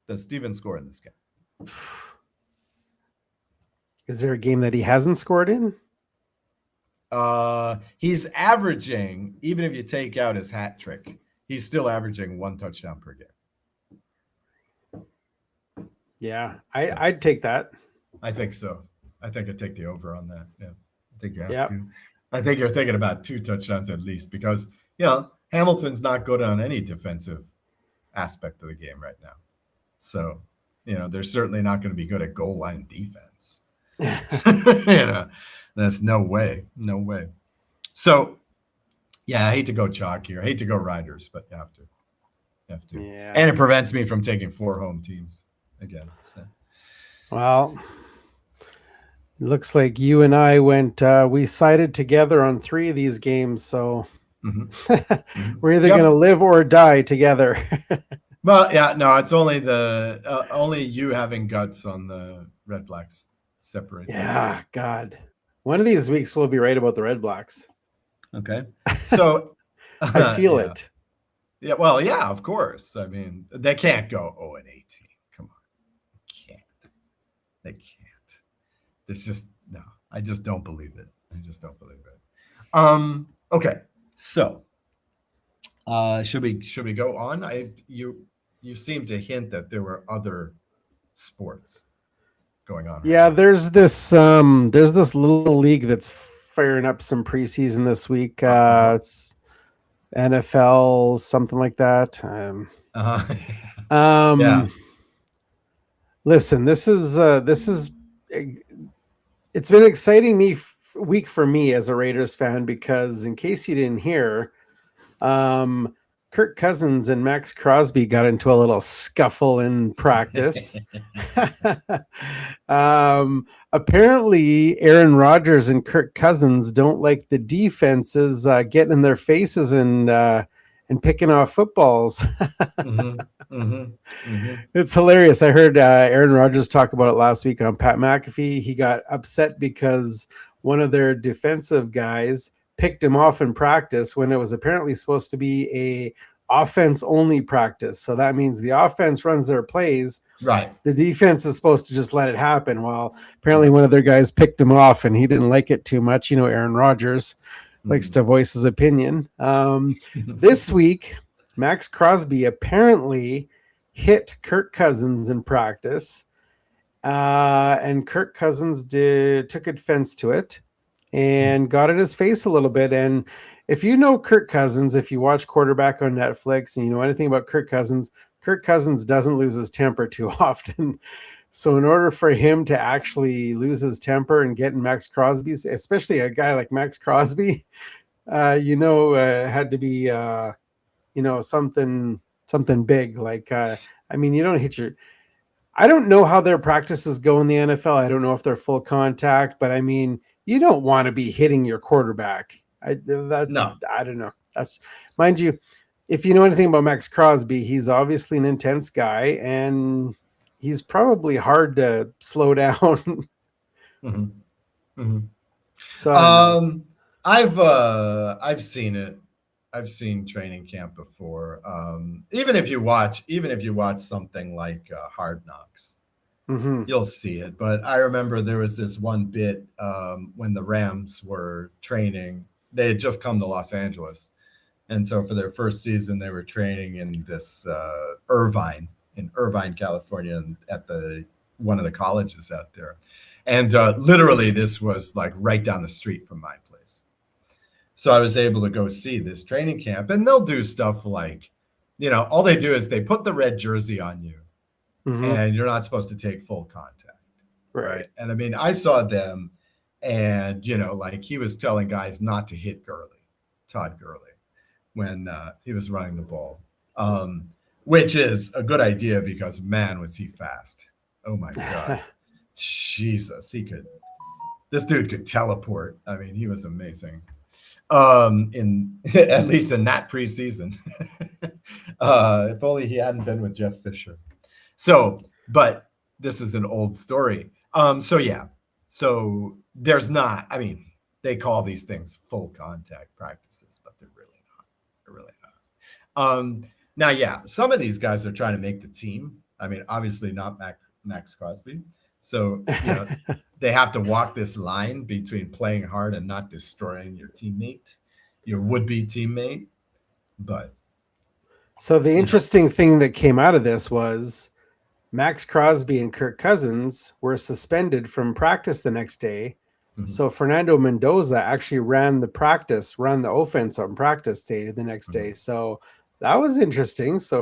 Does Stevens score in this game? Is there a game that he hasn't scored in? He's averaging, even if you take out his hat trick, he's still averaging 1 touchdown per game. Yeah, I'd take that. I think so. I think I'd take the over on that. Yeah, I think you have Yep. to. I think you're thinking about 2 touchdowns at least because, Hamilton's not good on any defensive aspect of the game right now. So, they're certainly not going to be good at goal line defense. That's no way. So, yeah, I hate to go chalk here. I hate to go Riders, but you have to. Yeah. And it prevents me from taking 4 home teams again. So. Well, it looks like you and I we sided together on 3 of these games, so we're either going to live or die together. Well, yeah, no, it's only only you having guts on the Red Blacks separates. Yeah, God. One of these weeks we'll be right about the Red Blacks. Okay. So I feel it. Yeah, well, yeah, of course. I mean, they can't go 0-18. Come on. They can't. There's just no. I just don't believe it. Okay. So, should we go on? You seem to hint that there were other sports going on. Yeah, there's this little league that's firing up some preseason this week. It's NFL, something like that. Yeah. Listen, this is it's been an exciting week for me as a Raiders fan because in case you didn't hear, Kirk Cousins and Max Crosby got into a little scuffle in practice. Apparently, Aaron Rodgers and Kirk Cousins don't like the defenses getting in their faces and picking off footballs. It's hilarious. I heard Aaron Rodgers talk about it last week on Pat McAfee. He got upset because one of their defensive guys picked him off in practice when it was apparently supposed to be a offense only practice. So that means the offense runs their plays. Right. The defense is supposed to just let it happen. Well, apparently one of their guys picked him off and he didn't like it too much. Aaron Rodgers likes to voice his opinion. This week, Max Crosby apparently hit Kirk Cousins in practice. And Kirk Cousins took offense to it and got in his face a little bit. And if you know Kirk Cousins, if you watch Quarterback on Netflix and you know anything about Kirk Cousins doesn't lose his temper too often. So in order for him to actually lose his temper and get in Max Crosby's, especially a guy like Max Crosby, It had to be, something big. Like, you don't hit your. I don't know how their practices go in the NFL. I don't know if they're full contact, but you don't want to be hitting your quarterback. I don't know. That's, mind you, if you know anything about Max Crosby, he's obviously an intense guy, and he's probably hard to slow down. Mm-hmm. Mm-hmm. So I don't know. I've seen it. I've seen training camp before. Even if you watch something like Hard Knocks, Mm-hmm. you'll see it. But I remember there was this one bit when the Rams were training. They had just come to Los Angeles, and so for their first season, they were training in this Irvine, California, at one of the colleges out there. And literally, this was like right down the street from my place. So I was able to go see this training camp, and they'll do stuff like, all they do is they put the red jersey on you, Mm-hmm. and you're not supposed to take full contact. Right. And I saw them, and, like he was telling guys not to hit Todd Gurley, when he was running the ball, which is a good idea because, man, was he fast. Oh, my God. Jesus, this dude could teleport. He was amazing. At least in that preseason. If only he hadn't been with Jeff Fisher. So, but this is an old story. So there's not, they call these things full contact practices, but they're really not. Now, yeah, some of these guys are trying to make the team. Obviously not Max Crosby. So, they have to walk this line between playing hard and not destroying your would-be teammate. But so the interesting thing that came out of this was Max Crosby and Kirk Cousins were suspended from practice the next day. Mm-hmm. So Fernando Mendoza actually ran the offense on practice day the next day. So that was interesting. So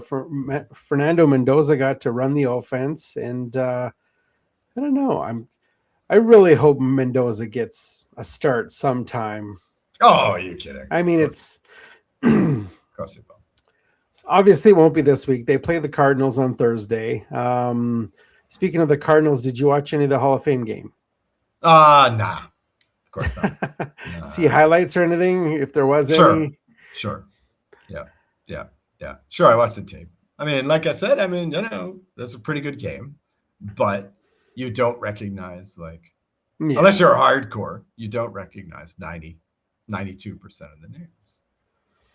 Fernando Mendoza got to run the offense, and I don't know. I really hope Mendoza gets a start sometime. Oh, are you kidding? It's obviously it won't be this week. They play the Cardinals on Thursday. Speaking of the Cardinals, did you watch any of the Hall of Fame game? Nah. Of course not. See highlights or anything, if there was any? Sure. Yeah. Sure, I watched the tape. Like I said, that's a pretty good game, but you don't recognize, unless you're hardcore, you don't recognize 92% of the names.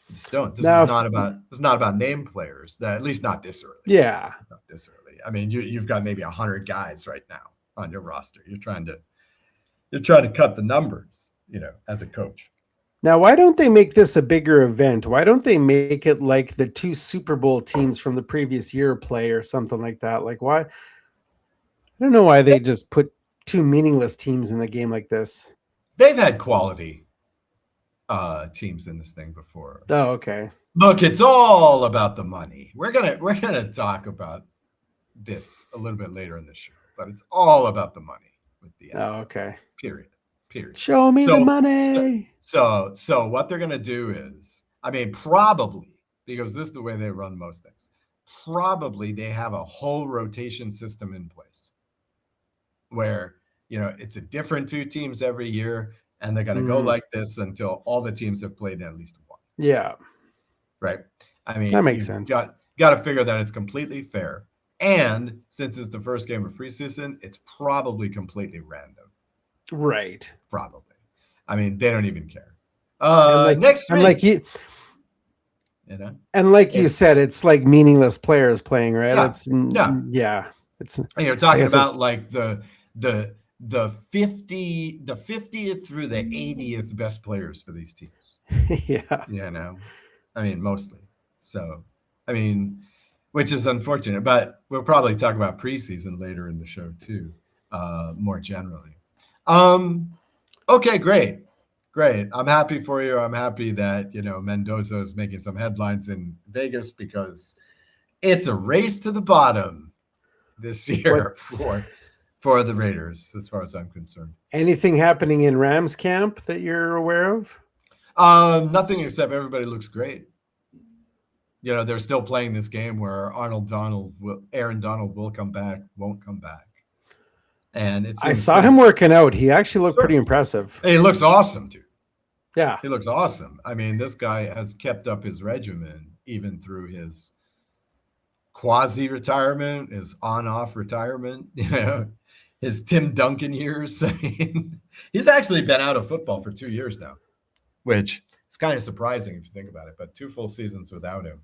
You just don't. This is not about name players. At least not this early. Yeah, not this early. You've got maybe 100 guys right now on your roster. You're trying to cut the numbers, as a coach. Now, why don't they make this a bigger event? Why don't they make it like the 2 Super Bowl teams from the previous year play or something like that? Like, why? I don't know why they just put 2 meaningless teams in a game like this. They've had quality teams in this thing before. Oh, okay. Look, it's all about the money. We're gonna talk about this a little bit later in the show, but it's all about the money with the NFL. Oh, okay. Period. Show me the money. So what they're gonna do is, probably, because this is the way they run most things, probably they have a whole rotation system in place where, it's a different 2 teams every year, and they're going to go like this until all the teams have played at least one. Yeah. Right. That makes sense. Got to figure that it's completely fair. And since it's the first game of preseason, it's probably completely random. Right. Probably. They don't even care. Next week. And like you said, it's like meaningless players playing, right? Yeah. It's, and you're talking about like the 50th through the 80th best players for these teams. Yeah. Mostly. So, which is unfortunate, but we'll probably talk about preseason later in the show too, more generally. Okay, great. I'm happy for you. I'm happy that, Mendoza is making some headlines in Vegas because it's a race to the bottom this year for the Raiders, as far as I'm concerned. Anything happening in Rams camp that you're aware of? Nothing except everybody looks great. They're still playing this game where Aaron Donald will come back, won't come back. And it I seems saw him working out. He actually looked pretty impressive. He looks awesome, dude. Yeah. He looks awesome. I mean, this guy has kept up his regimen even through his quasi-retirement, his on-off retirement, his Tim Duncan years. I mean, he's actually been out of football for 2 years now, which is kind of surprising if you think about it, but 2 full seasons without him.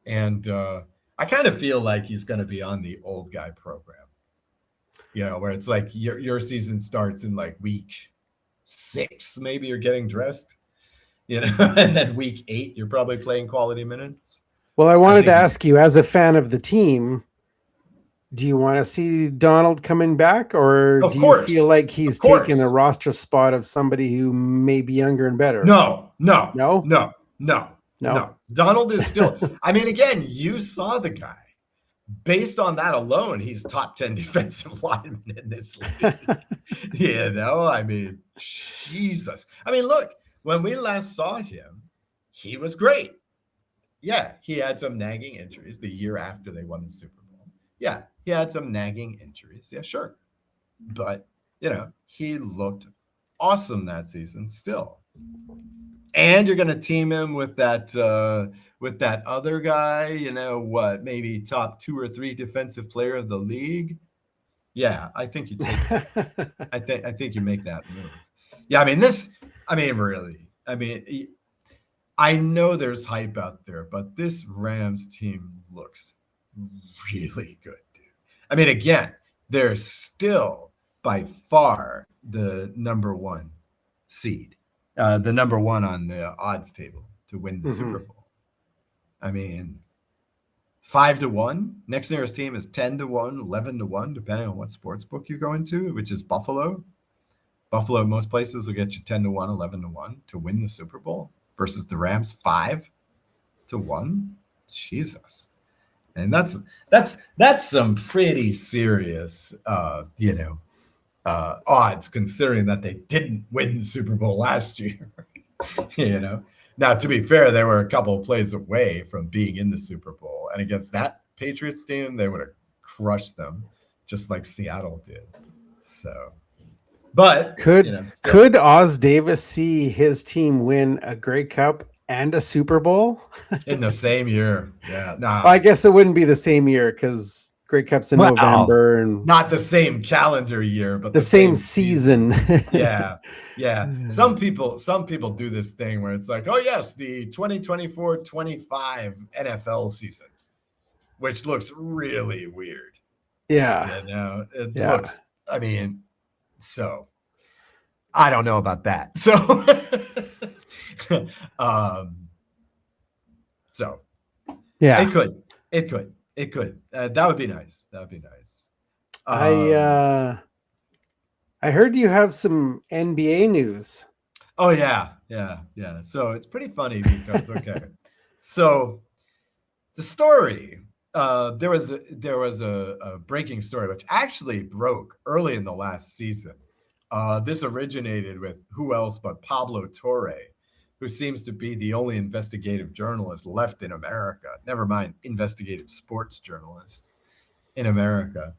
And I kind of feel like he's going to be on the old guy program, where it's like your season starts in like week 6, maybe you're getting dressed, and then week 8, you're probably playing quality minutes. Well, I wanted to ask you, as a fan of the team, do you want to see Donald coming back, or do you feel like he's taking a roster spot of somebody who may be younger and better? No. Donald is still, I mean, again, you saw the guy. Based on that alone, he's top 10 defensive lineman in this league. I mean, Jesus. I mean, look, when we last saw him, he was great. Yeah, he had some nagging injuries the year after they won the Super Bowl. Yeah, he had some nagging injuries. Yeah, sure. But, he looked awesome that season still. And you're going to team him with that other guy, maybe top 2 or 3 defensive player of the league. Yeah, I think you take that. I think you make that move. Yeah, really. I know there's hype out there, but this Rams team looks really good, dude. I mean, again, they're still by far the number 1 seed, the number 1 on the odds table to win the Super Bowl. I mean, 5-1. Next nearest team is 10-1, 11-1, depending on what sports book you go into, which is Buffalo. Buffalo, most places will get you 10-1, 11-1 to win the Super Bowl versus the Rams 5-1. Jesus. And that's some pretty serious, odds, considering that they didn't win the Super Bowl last year. Now, to be fair, they were a couple of plays away from being in the Super Bowl, and against that Patriots team, they would have crushed them, just like Seattle did. So, but could Oz Davis see his team win a Grey Cup and a Super Bowl in the same year? Yeah, no. I guess it wouldn't be the same year because Grey Cup's in November, and not the same calendar year, but the same season. Yeah. Some people do this thing where it's like, oh yes, the 2024-25 NFL season, which looks really weird. Yeah. It looks. I mean, so I don't know about that. So, yeah, it could. That would be nice. I heard you have some NBA news. Oh yeah. So it's pretty funny because so the story, there was a breaking story which actually broke early in the last season. This originated with who else but Pablo Torre, who seems to be the only investigative journalist left in America. Never mind investigative sports journalist in America.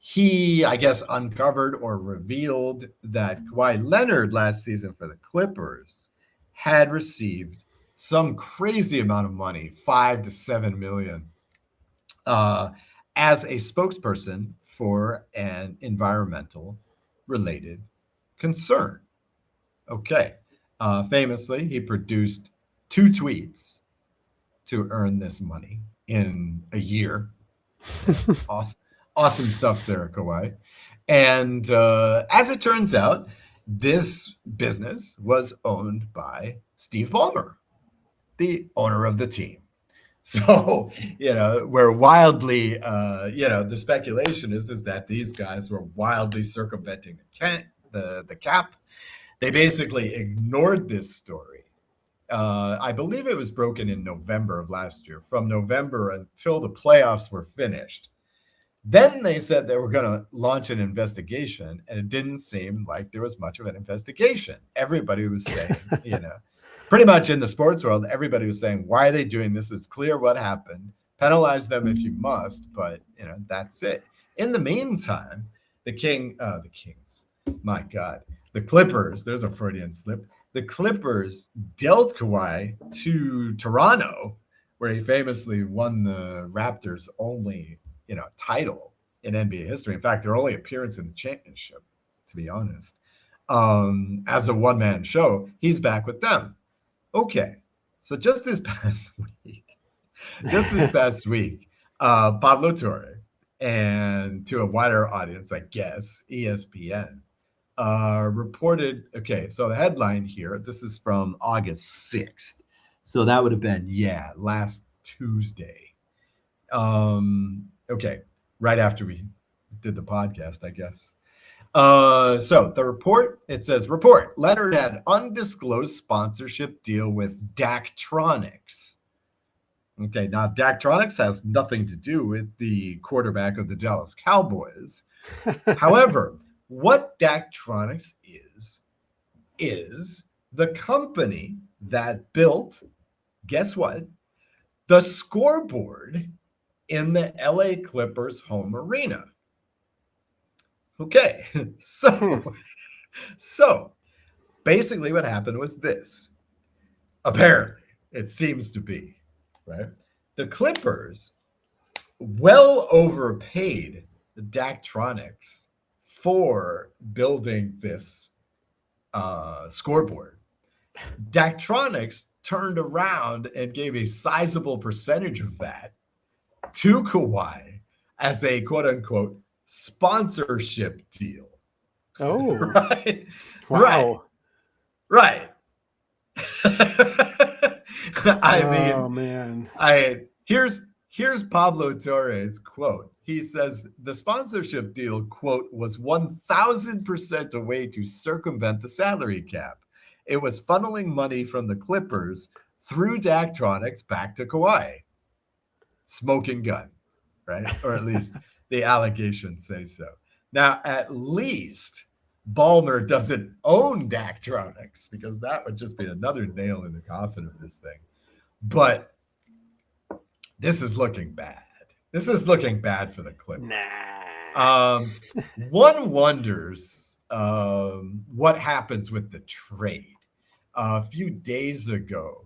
He, I guess, uncovered or revealed that Kawhi Leonard last season for the Clippers had received some crazy amount of money, $5 to $7 million, as a spokesperson for an environmental related concern. Okay. Famously, he produced 2 tweets to earn this money in a year. Awesome stuff there, Kawhi. And as it turns out, this business was owned by Steve Ballmer, the owner of the team. So, we're wildly, the speculation is that these guys were wildly circumventing the cap. They basically ignored this story. I believe it was broken in November of last year. From November until the playoffs were finished, Then they said they were going to launch an investigation, and it didn't seem like there was much of an investigation. Everybody was saying, pretty much in the sports world, everybody was saying, why are they doing this? It's clear what happened. Penalize them if you must, but, that's it. In the meantime, the Kings, my God, the Clippers, there's a Freudian slip. The Clippers dealt Kawhi to Toronto, where he famously won the Raptors' only title in NBA history. In fact, their only appearance in the championship, to be honest. As a one-man show, he's back with them. Okay, so just this past week, Pablo Torre, and to a wider audience, I guess, ESPN, reported, okay, so the headline here, this is from August 6th. So that would have been, last Tuesday. Okay, right after we did the podcast, I guess. So the report, it says, Leonard had undisclosed sponsorship deal with Daktronics. Okay, now Daktronics has nothing to do with the quarterback of the Dallas Cowboys. However, what Daktronics is the company that built, guess what? The scoreboard in the LA Clippers home arena. Okay, so basically what happened was this. Apparently, it seems to be, right? The Clippers well overpaid the Daktronics for building this scoreboard. Daktronics turned around and gave a sizable percentage of that to Kawhi as a quote-unquote sponsorship deal. Oh, right? wow. Right. Man. Here's Pablo Torre's quote. He says the sponsorship deal, quote, was 1,000% a way to circumvent the salary cap. It was funneling money from the Clippers through Daktronics back to Kawhi. Smoking gun, right? Or at least the allegations say so. Now, at least Ballmer doesn't own Daktronics, because that would just be another nail in the coffin of this thing. But this is looking bad. This is looking bad for the Clippers. One wonders what happens with the trade. A few days ago,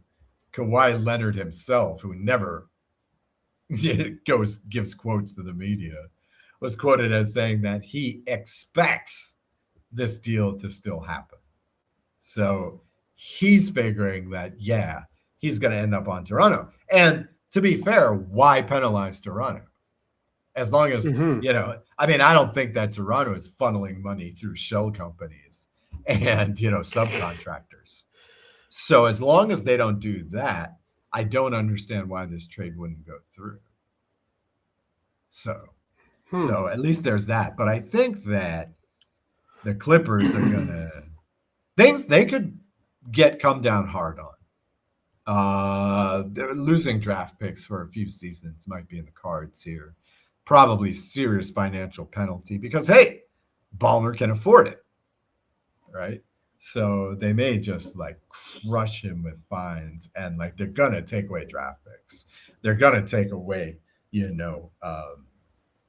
Kawhi Leonard himself, who never gives quotes to the media, was quoted as saying that he expects this deal to still happen. So he's figuring that, he's going to end up on Toronto. And to be fair, why penalize Toronto? As long as, I don't think that Toronto is funneling money through shell companies and, subcontractors. So as long as they don't do that, I don't understand why this trade wouldn't go through. So at least there's that. But I think that the Clippers are gonna things they could come down hard on. They're losing draft picks for a few seasons might be in the cards here. Probably serious financial penalty because Ballmer can afford it, right? So they may just crush him with fines, and they're gonna take away draft picks. They're gonna take away,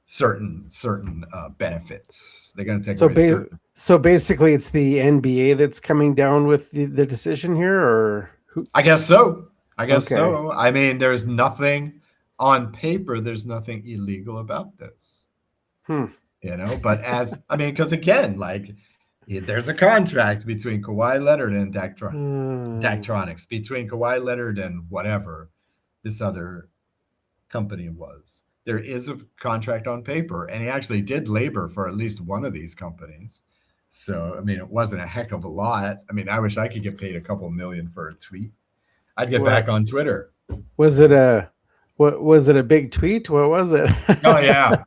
certain benefits. They're gonna take away certain. So basically, it's the NBA that's coming down with the decision here, or who? I guess so. So. I mean, there's nothing on paper. There's nothing illegal about this. But because again, there's a contract between Kawhi Leonard and Daktronics, between Kawhi Leonard and whatever this other company was. There is a contract on paper, and he actually did labor for at least one of these companies. So, it wasn't a heck of a lot. I wish I could get paid a couple million for a tweet. I'd get back on Twitter. Was it a big tweet? What was it? Oh, yeah.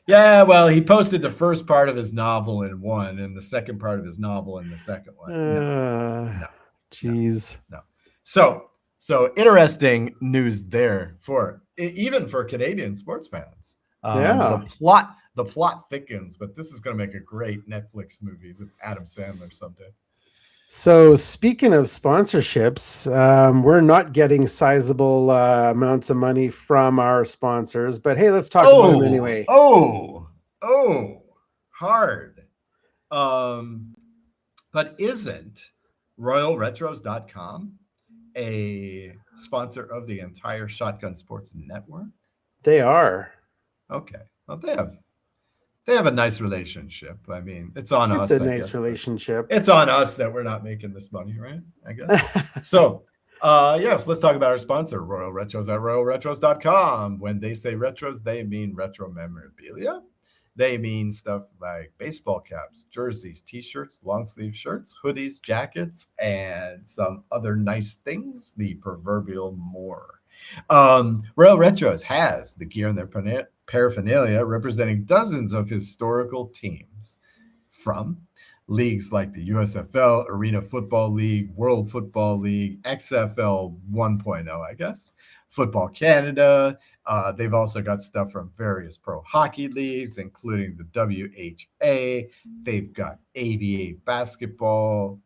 Yeah, well, he posted the first part of his novel in one and the second part of his novel in the second one. No. Jeez. No. So interesting news there even for Canadian sports fans. Yeah. The plot thickens, but this is going to make a great Netflix movie with Adam Sandler someday. So speaking of sponsorships, we're not getting sizable amounts of money from our sponsors, but hey, let's talk about them anyway. Hard. But isn't RoyalRetros.com a sponsor of the entire Shotgun Sports Network? They are. Okay. Well, they have a nice relationship. I mean, it's on us. It's a nice relationship. It's on us that we're not making this money, right? I guess. So, yes, let's talk about our sponsor, Royal Retros at RoyalRetros.com. When they say retros, they mean retro memorabilia. They mean stuff like baseball caps, jerseys, t-shirts, long sleeve shirts, hoodies, jackets, and some other nice things, the proverbial more. Royal Retros has the gear and their paraphernalia representing dozens of historical teams from leagues like the USFL, Arena Football League, World Football League, XFL 1.0, I guess, Football Canada. They've also got stuff from various pro hockey leagues, including the WHA. They've got ABA basketball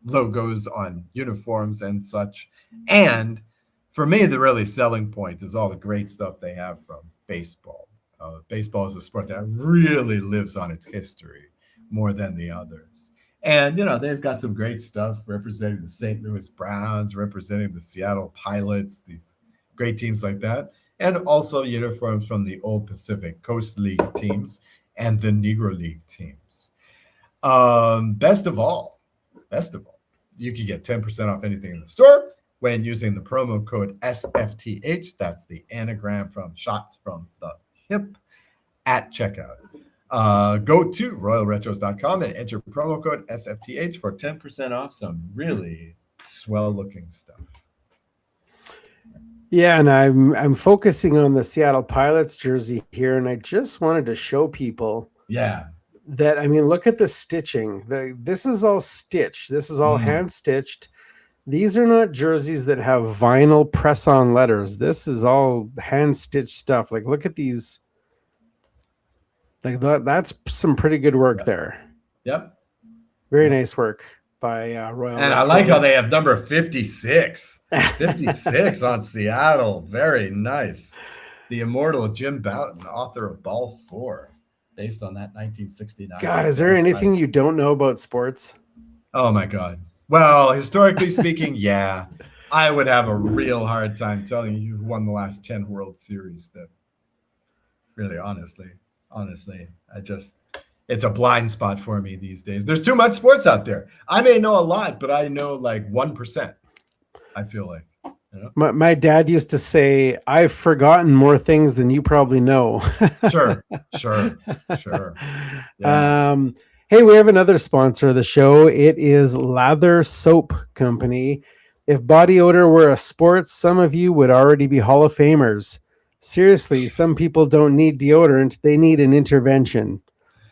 logos on uniforms and such. And for me, the really selling point is all the great stuff they have from baseball. Baseball is a sport that really lives on its history more than the others. And, they've got some great stuff representing the St. Louis Browns, representing the Seattle Pilots, these great teams like that. And also uniforms from the old Pacific Coast League teams and the Negro League teams. Best of all, you can get 10% off anything in the store when using the promo code SFTH. That's the anagram from Shots from the Hip at checkout. Go to royalretros.com and enter promo code SFTH for 10% off some really swell-looking stuff. Yeah, and I'm focusing on the Seattle Pilots jersey here, and I just wanted to show people that, look at the stitching. This is all stitched. This is all hand-stitched. These are not jerseys that have vinyl press-on letters. This is all hand-stitched stuff. Like, look at these. Like, that's some pretty good work there. Yep. Very nice work by Royal. And I like how they have number 56. 56 on Seattle. Very nice. The immortal Jim Bouton, author of Ball 4, based on that 1969. God, is there anything you don't know about sports? Oh, my God. Well, historically speaking, yeah. I would have a real hard time telling you who won the last 10 World Series. That really, honestly, it's a blind spot for me these days. There's too much sports out there. I may know a lot, but I know like 1%. I feel like. My dad used to say, I've forgotten more things than you probably know. Sure. Yeah. Hey, we have another sponsor of the show. It is Lather Soap Company. If body odor were a sport, some of you would already be Hall of Famers. Seriously, some people don't need deodorant. They need an intervention.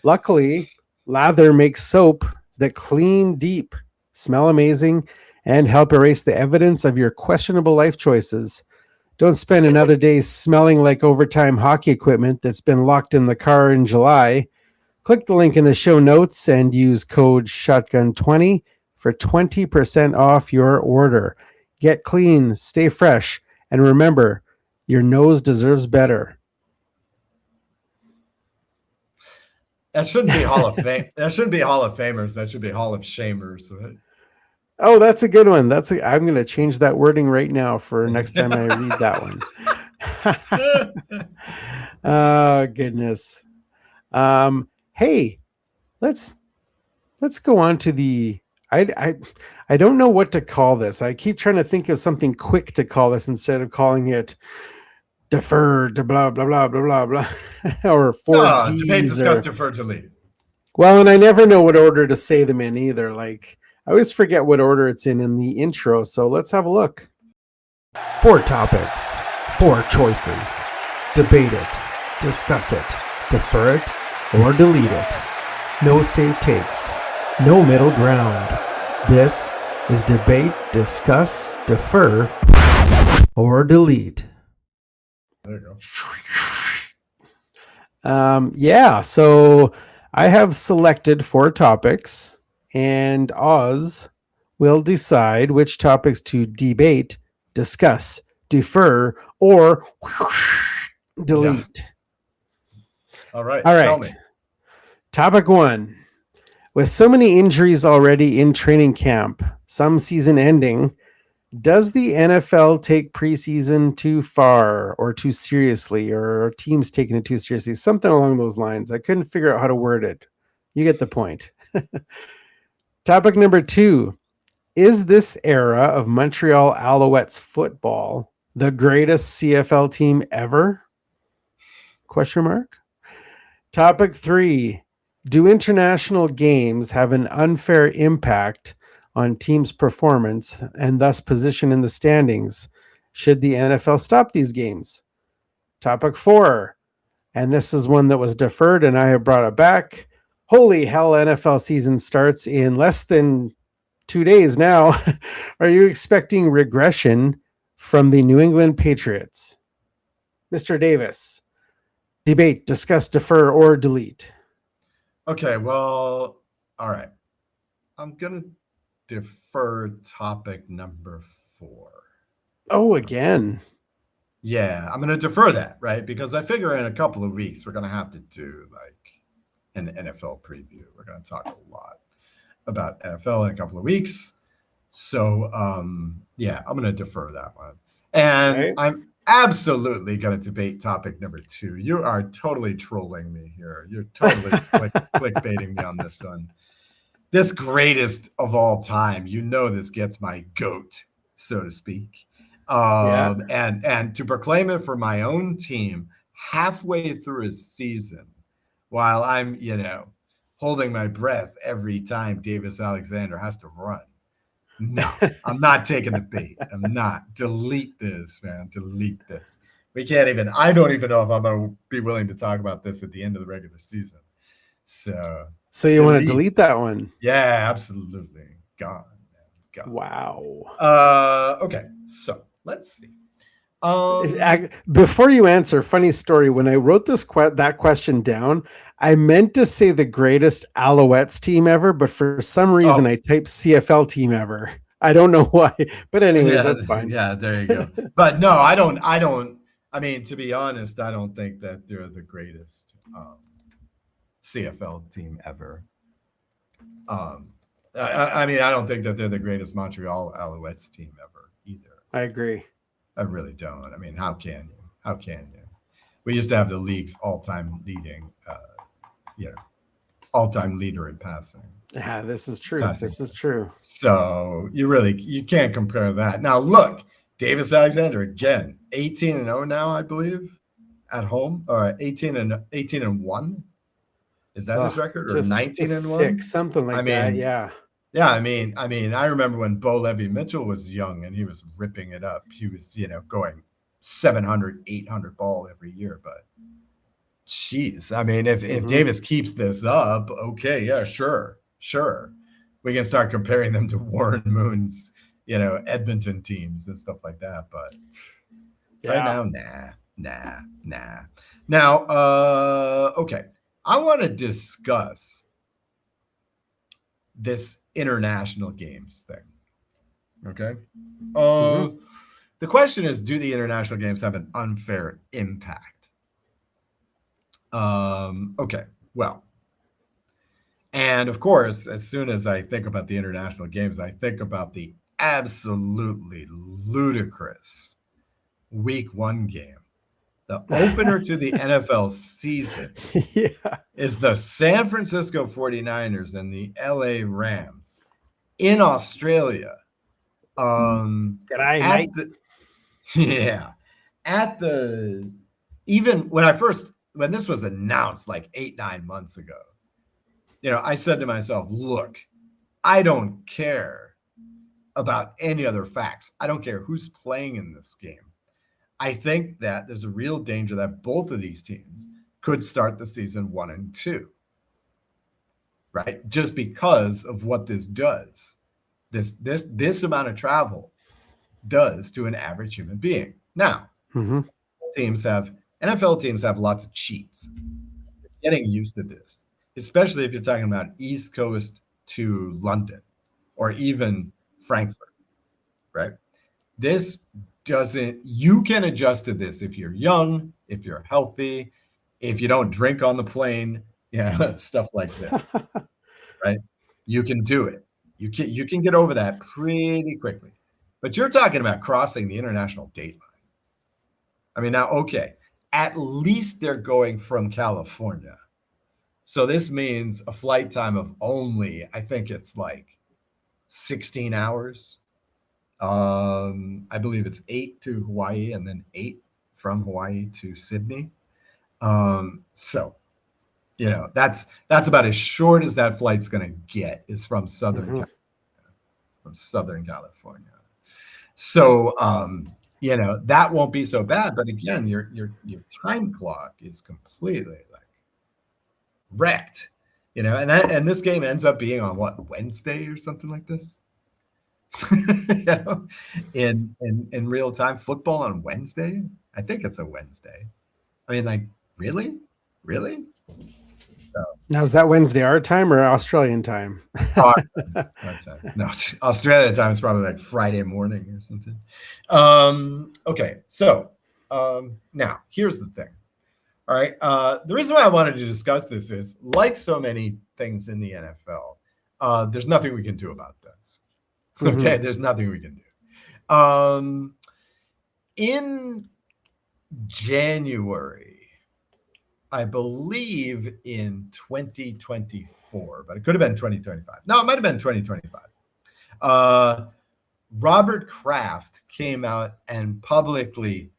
Luckily, Lather makes soap that clean deep, smell amazing, and help erase the evidence of your questionable life choices. Don't spend another day smelling like overtime hockey equipment that's been locked in the car in July. Click the link in the show notes and use code SHOTGUN20 for 20% off your order. Get clean, stay fresh, and remember, your nose deserves better. That shouldn't be Hall of Fame. That shouldn't be Hall of Famers. That should be Hall of Shamers. Right? Oh, that's a good one. I'm going to change that wording right now for next time I read that one. Oh, goodness. Hey, let's go on to the. I don't know what to call this. I keep trying to think of something quick to call this instead of calling it deferred to blah blah blah blah blah blah or debate, discuss, defer, delete. Well, and I never know what order to say them in either. Like I always forget what order it's in the intro. So let's have a look. 4 topics, 4 choices. Debate it, discuss it, defer it, or delete it. No safe takes, no middle ground. This is debate, discuss, defer, or delete. There you Yeah, so I have selected 4 topics, and Oz will decide which topics to debate, discuss, defer, or Yeah. delete. All right. All Tell me. right. Topic 1. With so many injuries already in training camp, some season ending, does the NFL take preseason too far or too seriously, or are teams taking it too seriously? Something along those lines. I couldn't figure out how to word it. You get the point. Topic number 2. Is this era of Montreal Alouettes football the greatest CFL team ever? Question mark. Topic 3. Do international games have an unfair impact on teams' performance and thus position in the standings? Should the NFL stop these games? Topic 4. And this is one that was deferred and I have brought it back. Holy hell, NFL season starts in less than 2 days now. Are you expecting regression from the New England Patriots? Mr. Davis, debate, discuss, defer, or delete. Okay. Well, all right. I'm going to defer topic number 4. Oh, again. Yeah, I'm going to defer that, right? Because I figure in a couple of weeks, we're going to have to do like an NFL preview. We're going to talk a lot about NFL in a couple of weeks. So, yeah, I'm going to defer that one. And Okay. I'm absolutely going to debate topic number 2. You are totally trolling me here. You're totally clickbaiting me on this one. This greatest of all time, this gets my goat, so to speak. Yeah. And to proclaim it for my own team halfway through a season, while I'm, holding my breath every time Davis Alexander has to run. No, I'm not taking the bait. I'm not. Delete this, man. Delete this. I don't even know if I'm going to be willing to talk about this at the end of the regular season. So you want to delete that one? Yeah, absolutely. Gone. Wow. Okay, so let's see. Before you answer, funny story. When I wrote that question down, I meant to say the greatest Alouettes team ever, but for some reason I typed CFL team ever. I don't know why, but anyways, that's fine. Yeah, there you go. But no, I don't. I mean, to be honest, I don't think that they're the greatest CFL team ever. I mean, I don't think that they're the greatest Montreal Alouettes team ever either. I agree. I really don't. I mean, how can you? How can you? We used to have the league's all-time leading, all-time leader in passing. Yeah, this is true. This is true. So you can't compare that. Now look, Davis Alexander again, 18-0 now, I believe, at home, or 18-1. Is that his record, or 19-1? Something like that. Yeah. Yeah, I mean, I remember when Bo Levi-Mitchell was young and he was ripping it up. He was, going 700, 800 ball every year. But, geez, I mean, if Davis keeps this up, okay, yeah, sure. We can start comparing them to Warren Moon's, Edmonton teams and stuff like that. But right now, nah. Now, okay, I want to discuss this international games thing. Okay. The question is, do the international games have an unfair impact? Okay. Well, and of course, as soon as I think about the international games, I think about the absolutely ludicrous week 1 game. The opener to the NFL season is the San Francisco 49ers and the LA Rams in Australia. Even when this was announced like 8-9 months ago, I said to myself, look, I don't care about any other facts. I don't care who's playing in this game. I think that there's a real danger that both of these teams could start the season 1-2, right? Just because of what this does. This amount of travel does to an average human being. Now, NFL teams have lots of cheats. getting used to this, especially if you're talking about East Coast to London or even Frankfurt, right? This doesn't, you can adjust to this if you're young, if you're healthy, if you don't drink on the plane, stuff like this, right? You can do it. You can get over that pretty quickly. But you're talking about crossing the international date line. I mean, now, okay, at least they're going from California. So this means a flight time of only, I think it's like 16 hours. I believe it's 8 to Hawaii and then 8 from Hawaii to Sydney. So, that's about as short as that flight's going to get is from Southern California. So, that won't be so bad. But again, your time clock is completely like wrecked, and this game ends up being on what, Wednesday or something like this. In real time, football on Wednesday. I think it's a Wednesday. I mean, like, really? So, Now, is that Wednesday our time or Australian time? our time. No, Australia time is probably like Friday morning or something. Okay, so now here's the thing. All right, the reason why I wanted to discuss this is, like so many things in the NFL, there's nothing we can do about this. Okay, there's nothing we can do. In January, I believe in 2024, but it could have been 2025. No, it might have been 2025. Robert Kraft came out and publicly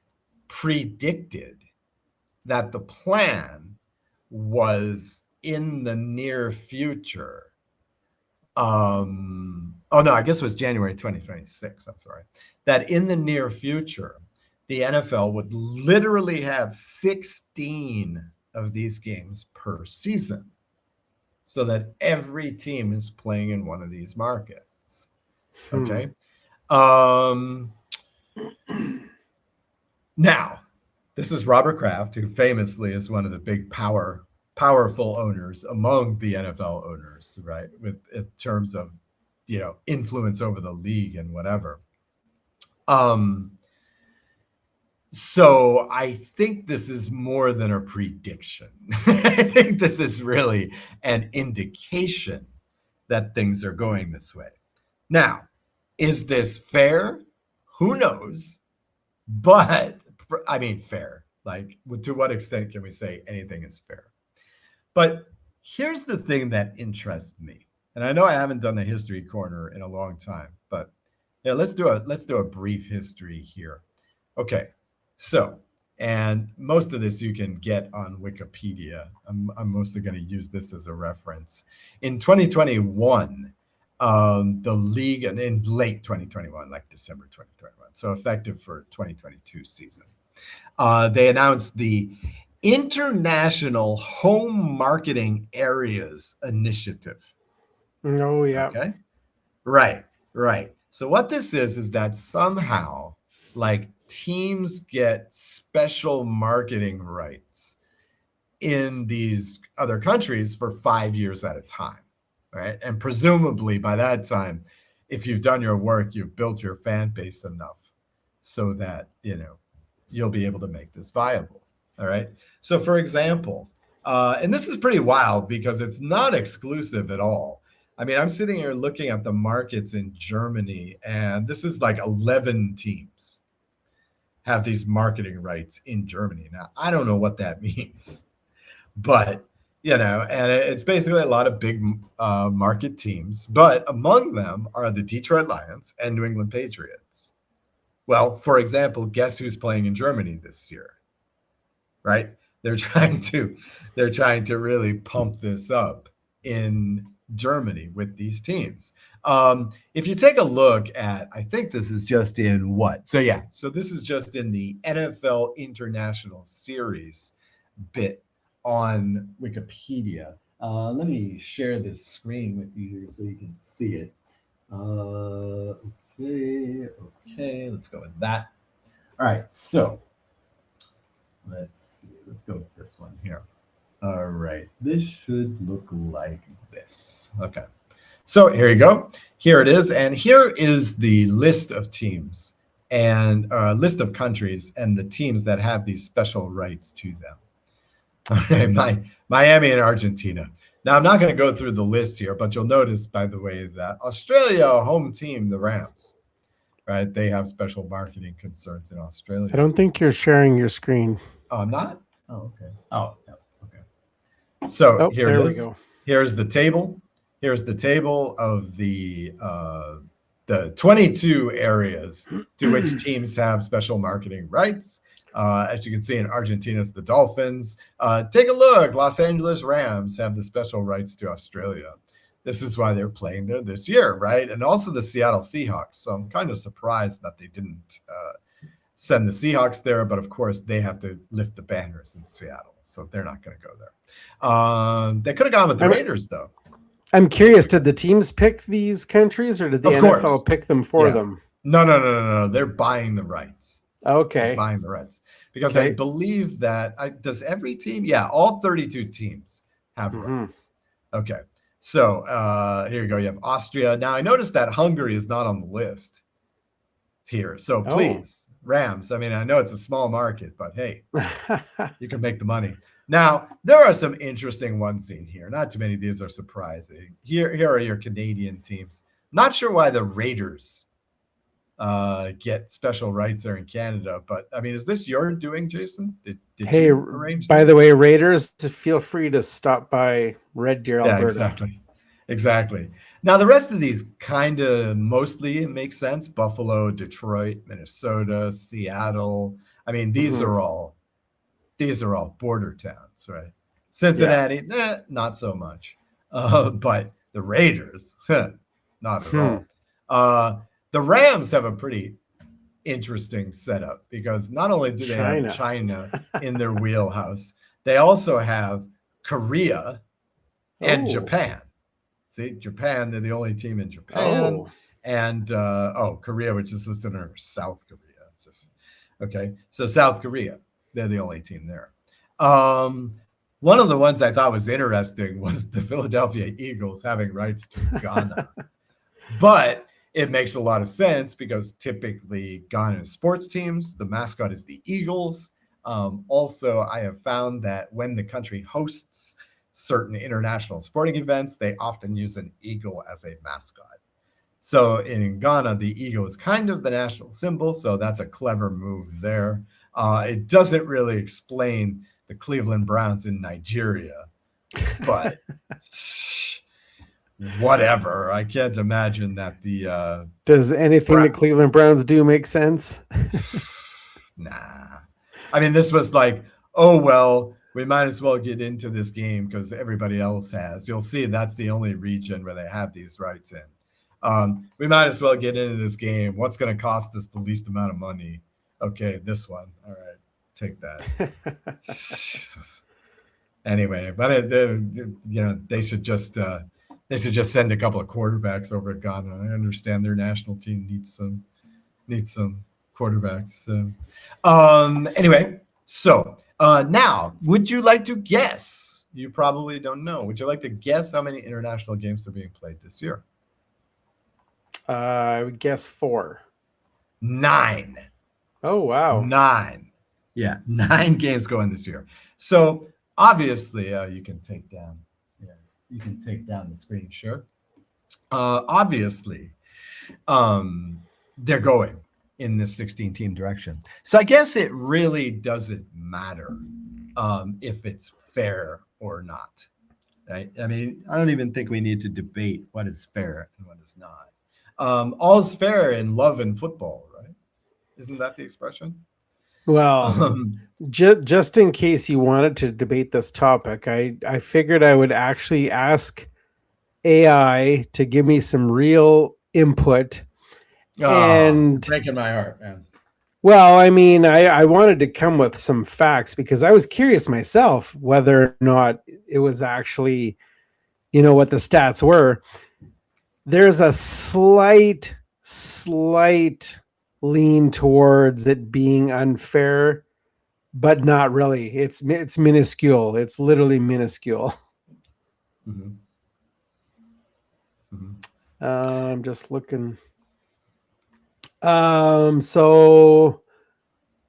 predicted that the plan was in the near future. I guess it was January 2026. I'm sorry. That in the near future, the NFL would literally have 16 of these games per season, so that every team is playing in one of these markets. Okay. Now, this is Robert Kraft, who famously is one of the big powerful owners among the NFL owners, right? In terms of, influence over the league and whatever. So I think this is more than a prediction. I think this is really an indication that things are going this way. Now, is this fair? Who knows? But I mean, fair. Like, to what extent can we say anything is fair? But here's the thing that interests me. And I know I haven't done the history corner in a long time, but yeah, let's do a brief history here. Okay. So, and most of this you can get on Wikipedia. I'm mostly going to use this as a reference. In 2021, the league, and in late 2021, like December 2021, so effective for 2022 season, they announced the International Home Marketing Areas Initiative. Oh, yeah. Okay. Right. So what this is that somehow, like, teams get special marketing rights in these other countries for 5 years at a time, right? And presumably by that time, if you've done your work, you've built your fan base enough so that, you'll be able to make this viable. All right. So, for example, and this is pretty wild because it's not exclusive at all. I mean, I'm sitting here looking at the markets in Germany, and this is like 11 teams have these marketing rights in Germany. Now, I don't know what that means, but, and it's basically a lot of big market teams, but among them are the Detroit Lions and New England Patriots. Well, for example, guess who's playing in Germany this year, right? They're trying to really pump this up in Germany with these teams. If you take a look at, I think this is just in what? So this is just in the NFL International Series bit on Wikipedia. Let me share this screen with you here so you can see it. Okay, let's go with that. All right, so let's see. Let's go with this one here. All right. This should look like this. Okay. So here you go. Here it is. And here is the list of teams and list of countries and the teams that have these special rights to them. Okay, Miami and Argentina. Now, I'm not going to go through the list here, but you'll notice, by the way, that Australia, home team, the Rams, right? They have special marketing concerns in Australia. I don't think you're sharing your screen. Oh, I'm not? Oh, okay. Oh, no. Okay. So here it is. Here's the table. Here's the table of the 22 areas to which teams have special marketing rights. As you can see, in Argentina, it's the Dolphins. Take a look. Los Angeles Rams have the special rights to Australia. This is why they're playing there this year, right? And also the Seattle Seahawks. So I'm kind of surprised that they didn't send the Seahawks there. But, of course, they have to lift the banners in Seattle. So they're not going to go there. They could have gone with the Raiders, though. I'm curious, did the teams pick these countries or did the NFL pick them for them? No. They're buying the rights. Okay. They're buying the rights. Because I believe that, does every team? Yeah, all 32 teams have rights. Okay. So here you go. You have Austria. Now, I noticed that Hungary is not on the list here. So please, Rams. I mean, I know it's a small market, but hey, you can make the money. Now, there are some interesting ones in here. Not too many of these are surprising. Here are your Canadian teams. Not sure why the Raiders get special rights there in Canada, but I mean, is this your doing, Jason? Did you arrange by this? The way, Raiders, feel free to stop by Red Deer, Alberta. Yeah, exactly. Now, the rest of these kind of mostly make sense. Buffalo, Detroit, Minnesota, Seattle. I mean, these are all border towns, right? Cincinnati, not so much. But the Raiders, not at all. The Rams have a pretty interesting setup because not only do they have China in their wheelhouse, they also have Korea and Japan. See, Japan, they're the only team in Japan. And Korea, which is listed under South Korea. Okay, so South Korea. They're the only team there. One of the ones I thought was interesting was the Philadelphia Eagles having rights to Ghana. But it makes a lot of sense because typically Ghana sports teams, the mascot is the Eagles. Also, I have found that when the country hosts certain international sporting events, they often use an eagle as a mascot. So in Ghana, the eagle is kind of the national symbol. So that's a clever move there. It doesn't really explain the Cleveland Browns in Nigeria, but whatever. I can't imagine that the does anything the Cleveland Browns do make sense? Nah. I mean, this was like, oh, well, we might as well get into this game because everybody else has. You'll see that's the only region where they have these rights in. We might as well get into this game. What's going to cost us the least amount of money? Okay, this one. All right, take that. Jesus. Anyway, but they should just send a couple of quarterbacks over at Ghana. I understand their national team needs some quarterbacks. Anyway, so now, would you like to guess? You probably don't know. Would you like to guess how many international games are being played this year? I would guess 4. 9. Oh, wow. 9. Yeah, 9 games going this year. So obviously, you can take down the screen, sure. Obviously, they're going in this 16-team direction. So I guess it really doesn't matter if it's fair or not. Right? I mean, I don't even think we need to debate what is fair and what is not. All is fair in love and football, right? Isn't that the expression? Well, just in case you wanted to debate this topic, I figured I would actually ask AI to give me some real input. And breaking my heart, man. Well, I mean, I wanted to come with some facts because I was curious myself whether or not it was actually, what the stats were. There's a slight lean towards it being unfair but not really. It's minuscule. It's literally minuscule. Mm-hmm. Mm-hmm. I'm just looking. So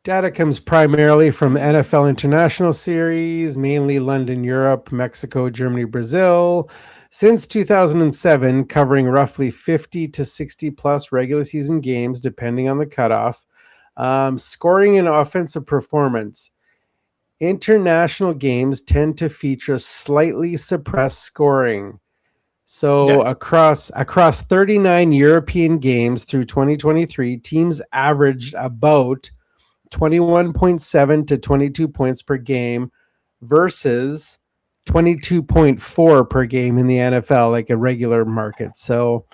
data comes primarily from NFL International Series, mainly London, Europe, Mexico, Germany, Brazil. Since 2007, covering roughly 50 to 60 plus regular season games, depending on the cutoff. Scoring and offensive performance. International games tend to feature slightly suppressed scoring. So Yeah. across 39 European games through 2023, teams averaged about 21.7 to 22 points per game versus 22.4 per game in the NFL, like a regular market. So,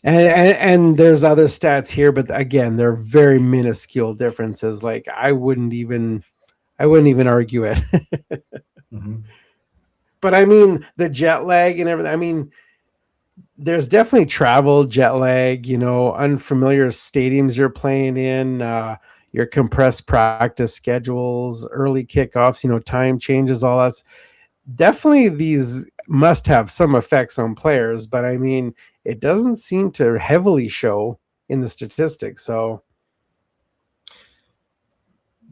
Mm-hmm. and there's other stats here, but again, they're very minuscule differences. Like I wouldn't even argue it. Mm-hmm. But I mean, the jet lag and everything. I mean, there's definitely travel, jet lag, unfamiliar stadiums you're playing in, your compressed practice schedules, early kickoffs, time changes, all that's definitely these must have some effects on players, but I mean, it doesn't seem to heavily show in the statistics. So,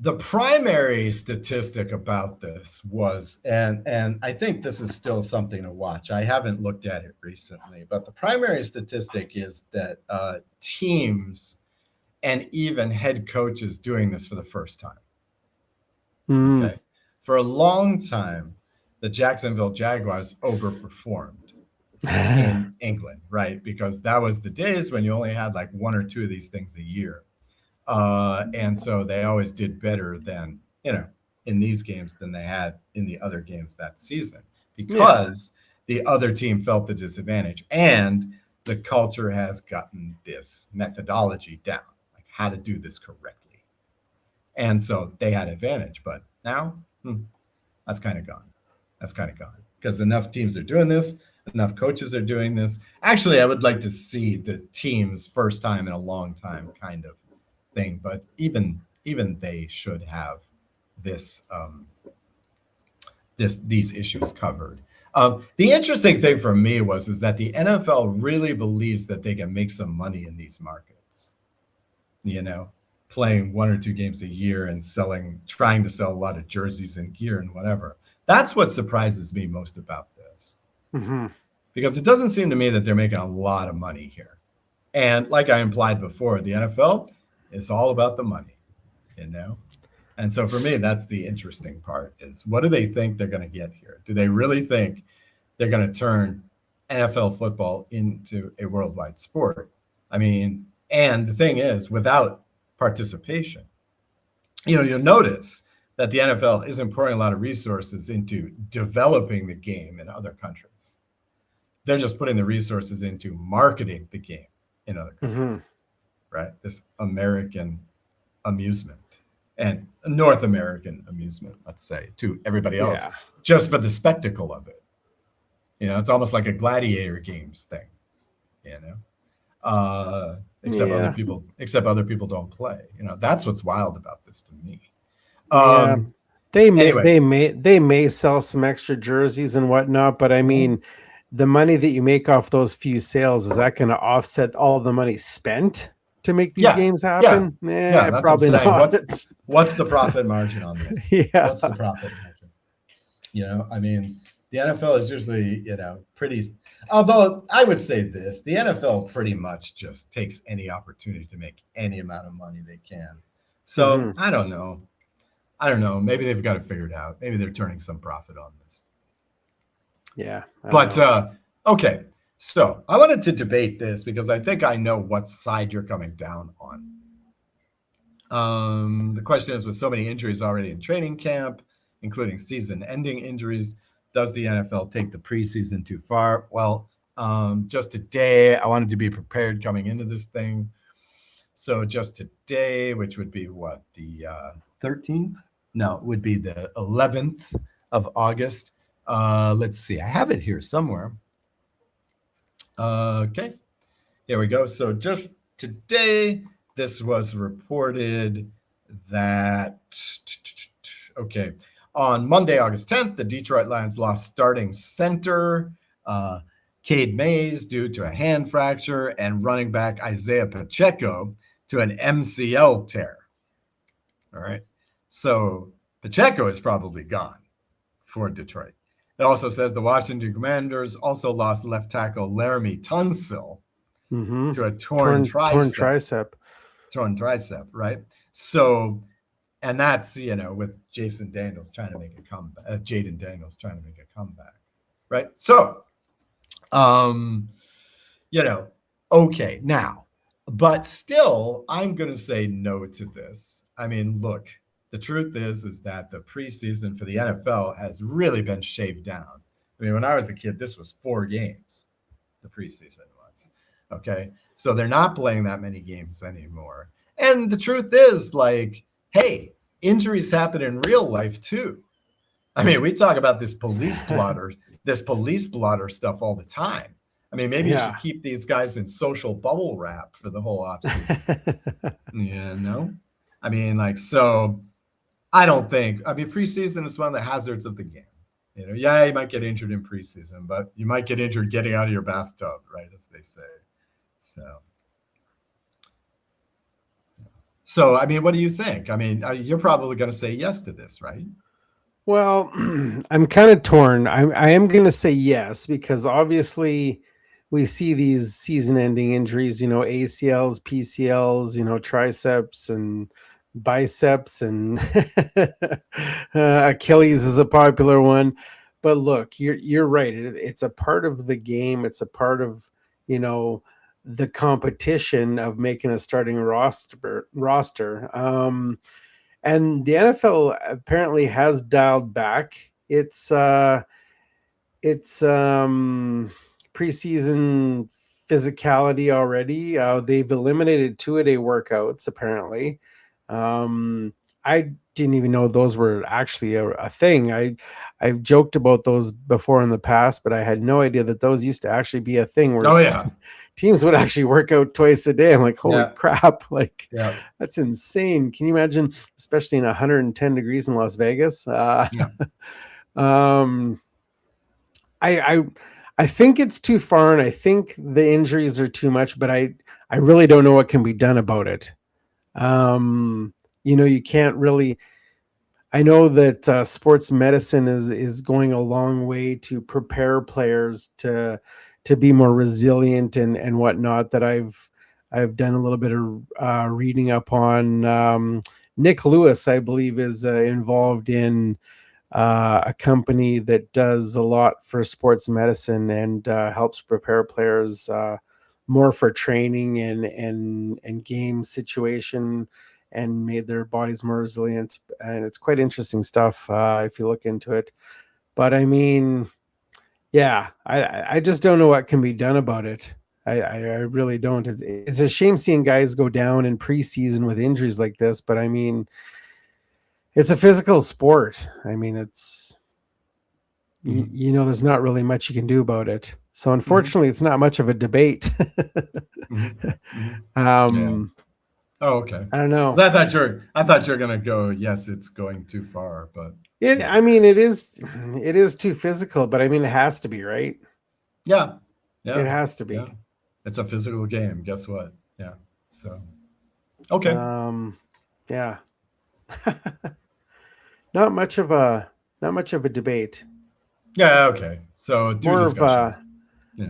The primary statistic about this was, and I think this is still something to watch. I haven't looked at it recently, but the primary statistic is that teams and even head coaches doing this for the first time. Okay. For a long time, the Jacksonville Jaguars overperformed in England, right? Because that was the days when you only had like one or two of these things a year. And so they always did better than, in these games than they had in the other games that season because the other team felt the disadvantage. And the culture has gotten this methodology down, like how to do this correctly. And so they had advantage. But now, that's kind of gone. That's kind of gone because enough teams are doing this. Enough coaches are doing this. Actually, I would like to see the team's first time in a long time kind of thing, but even they should have this these issues covered. The interesting thing for me is that the NFL really believes that they can make some money in these markets. Playing one or two games a year and trying to sell a lot of jerseys and gear and whatever. That's what surprises me most about this, because it doesn't seem to me that they're making a lot of money here. And like I implied before, the NFL. It's all about the money, And so for me, that's the interesting part is what do they think they're going to get here? Do they really think they're going to turn NFL football into a worldwide sport? I mean, and the thing is, without participation, you'll notice that the NFL isn't pouring a lot of resources into developing the game in other countries. They're just putting the resources into marketing the game in other countries. Right? This American amusement and North American amusement, let's say, to everybody else, just for the spectacle of it. It's almost like a gladiator games thing, except other people don't play. That's what's wild about this to me. They may sell some extra jerseys and whatnot, but I mean, the money that you make off those few sales, is that going to offset all the money spent to make these games happen? That's probably not. What's the profit margin on this? What's the profit margin? I mean, the NFL is usually, pretty. Although I would say this, the NFL pretty much just takes any opportunity to make any amount of money they can. So I don't know. Maybe they've got it figured out. Maybe they're turning some profit on this. Yeah. But okay. So I wanted to debate this because I think I know what side you're coming down on. The question is, with so many injuries already in training camp, including season-ending injuries, does the NFL take the preseason too far? Well, just today, I wanted to be prepared coming into this thing. So just today, which would be what, the 13th? No, it would be the 11th of August. Let's see. I have it here somewhere. Okay, here we go. So just today, this was reported that, okay, on Monday, August 10th, the Detroit Lions lost starting center Cade Mays due to a hand fracture and running back Isaiah Pacheco to an MCL tear. All right. So Pacheco is probably gone for Detroit. It also says the Washington Commanders also lost left tackle Laramie Tunsil to a torn tricep. Torn tricep, right? So, and that's, with Jaden Daniels trying to make a comeback, right? So, okay, now, but still, I'm going to say no to this. I mean, look, the truth is that the preseason for the NFL has really been shaved down. I mean, when I was a kid, this was 4 games, the preseason was. Okay, so they're not playing that many games anymore. And the truth is, like, hey, injuries happen in real life too. I mean, we talk about this police blotter stuff all the time. I mean, maybe you should keep these guys in social bubble wrap for the whole offseason. I mean, like, so I don't think, preseason is one of the hazards of the game. You might get injured in preseason, but you might get injured getting out of your bathtub, right, as they say. So, I mean, what do you think? I mean, you're probably going to say yes to this, right? Well, I'm kind of torn. I am going to say yes, because obviously we see these season-ending injuries, ACLs, PCLs, triceps and biceps, and Achilles is a popular one. But look, you're right. It's a part of the game. It's a part of, the competition of making a starting roster. And the NFL apparently has dialed back its preseason physicality already. They've eliminated 2-a-day workouts apparently. I didn't even know those were actually a thing. I've joked about those before in the past, but I had no idea that those used to actually be a thing where teams would actually work out twice a day. I'm like, holy crap. Like, that's insane. Can you imagine, especially in 110 degrees in Las Vegas? I think it's too far, and I think the injuries are too much, but I really don't know what can be done about it. You can't really. I know that sports medicine is going a long way to prepare players to be more resilient and whatnot. That I've done a little bit of reading up on. Nick Lewis, I believe, is involved in a company that does a lot for sports medicine and helps prepare players more for training and game situation, and made their bodies more resilient. And it's quite interesting stuff if you look into it. But I mean, I just don't know what can be done about it. I really don't. It's a shame seeing guys go down in preseason with injuries like this, but I mean, it's a physical sport. I mean, it's, there's not really much you can do about it. So unfortunately, it's not much of a debate. Oh, okay. I don't know. So I thought you're going to go, yes, it's going too far, but I mean, it is too physical, but I mean, it has to be, right? Yeah. It has to be. Yeah. It's a physical game. Guess what? Yeah. So, okay. Yeah. Not much of a debate. Yeah. Okay. So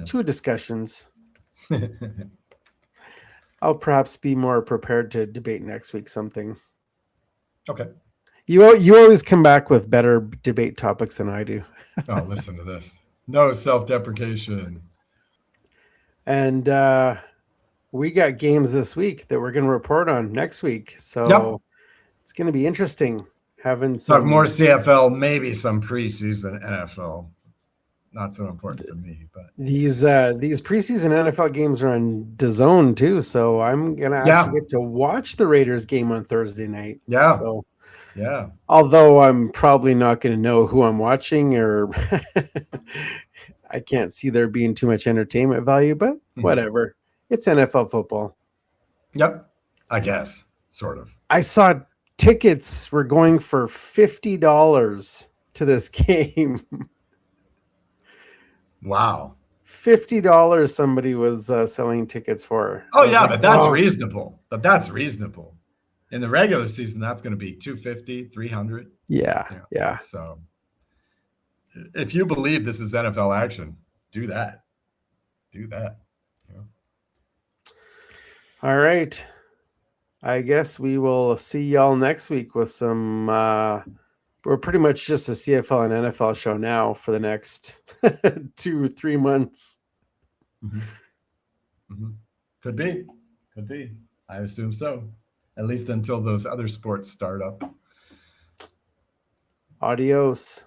two discussions. I'll perhaps be more prepared to debate next week something. Okay. You always come back with better debate topics than I do. Oh, listen to this. No self-deprecation. And we got games this week that we're going to report on next week. So it's going to be interesting having some more CFL, maybe some preseason NFL. Not so important to me, but these preseason NFL games are on DAZN too, so I'm gonna actually get to watch the Raiders game on Thursday night. Yeah. So although I'm probably not going to know who I'm watching, or I can't see there being too much entertainment value, but whatever. It's NFL football. Yep. I guess, sort of. I saw tickets were going for $50 to this game. Wow. $50 somebody was selling tickets for. Oh yeah, but that's wow. reasonable. In the regular season, that's going to be 250, 300. Yeah. You know, Yeah. So if you believe this is NFL action, do that. You know. All right. I guess we will see y'all next week with some we're pretty much just a CFL and NFL show now for the next 2 or 3 months. Could be. I assume so. At least until those other sports start up. Adios.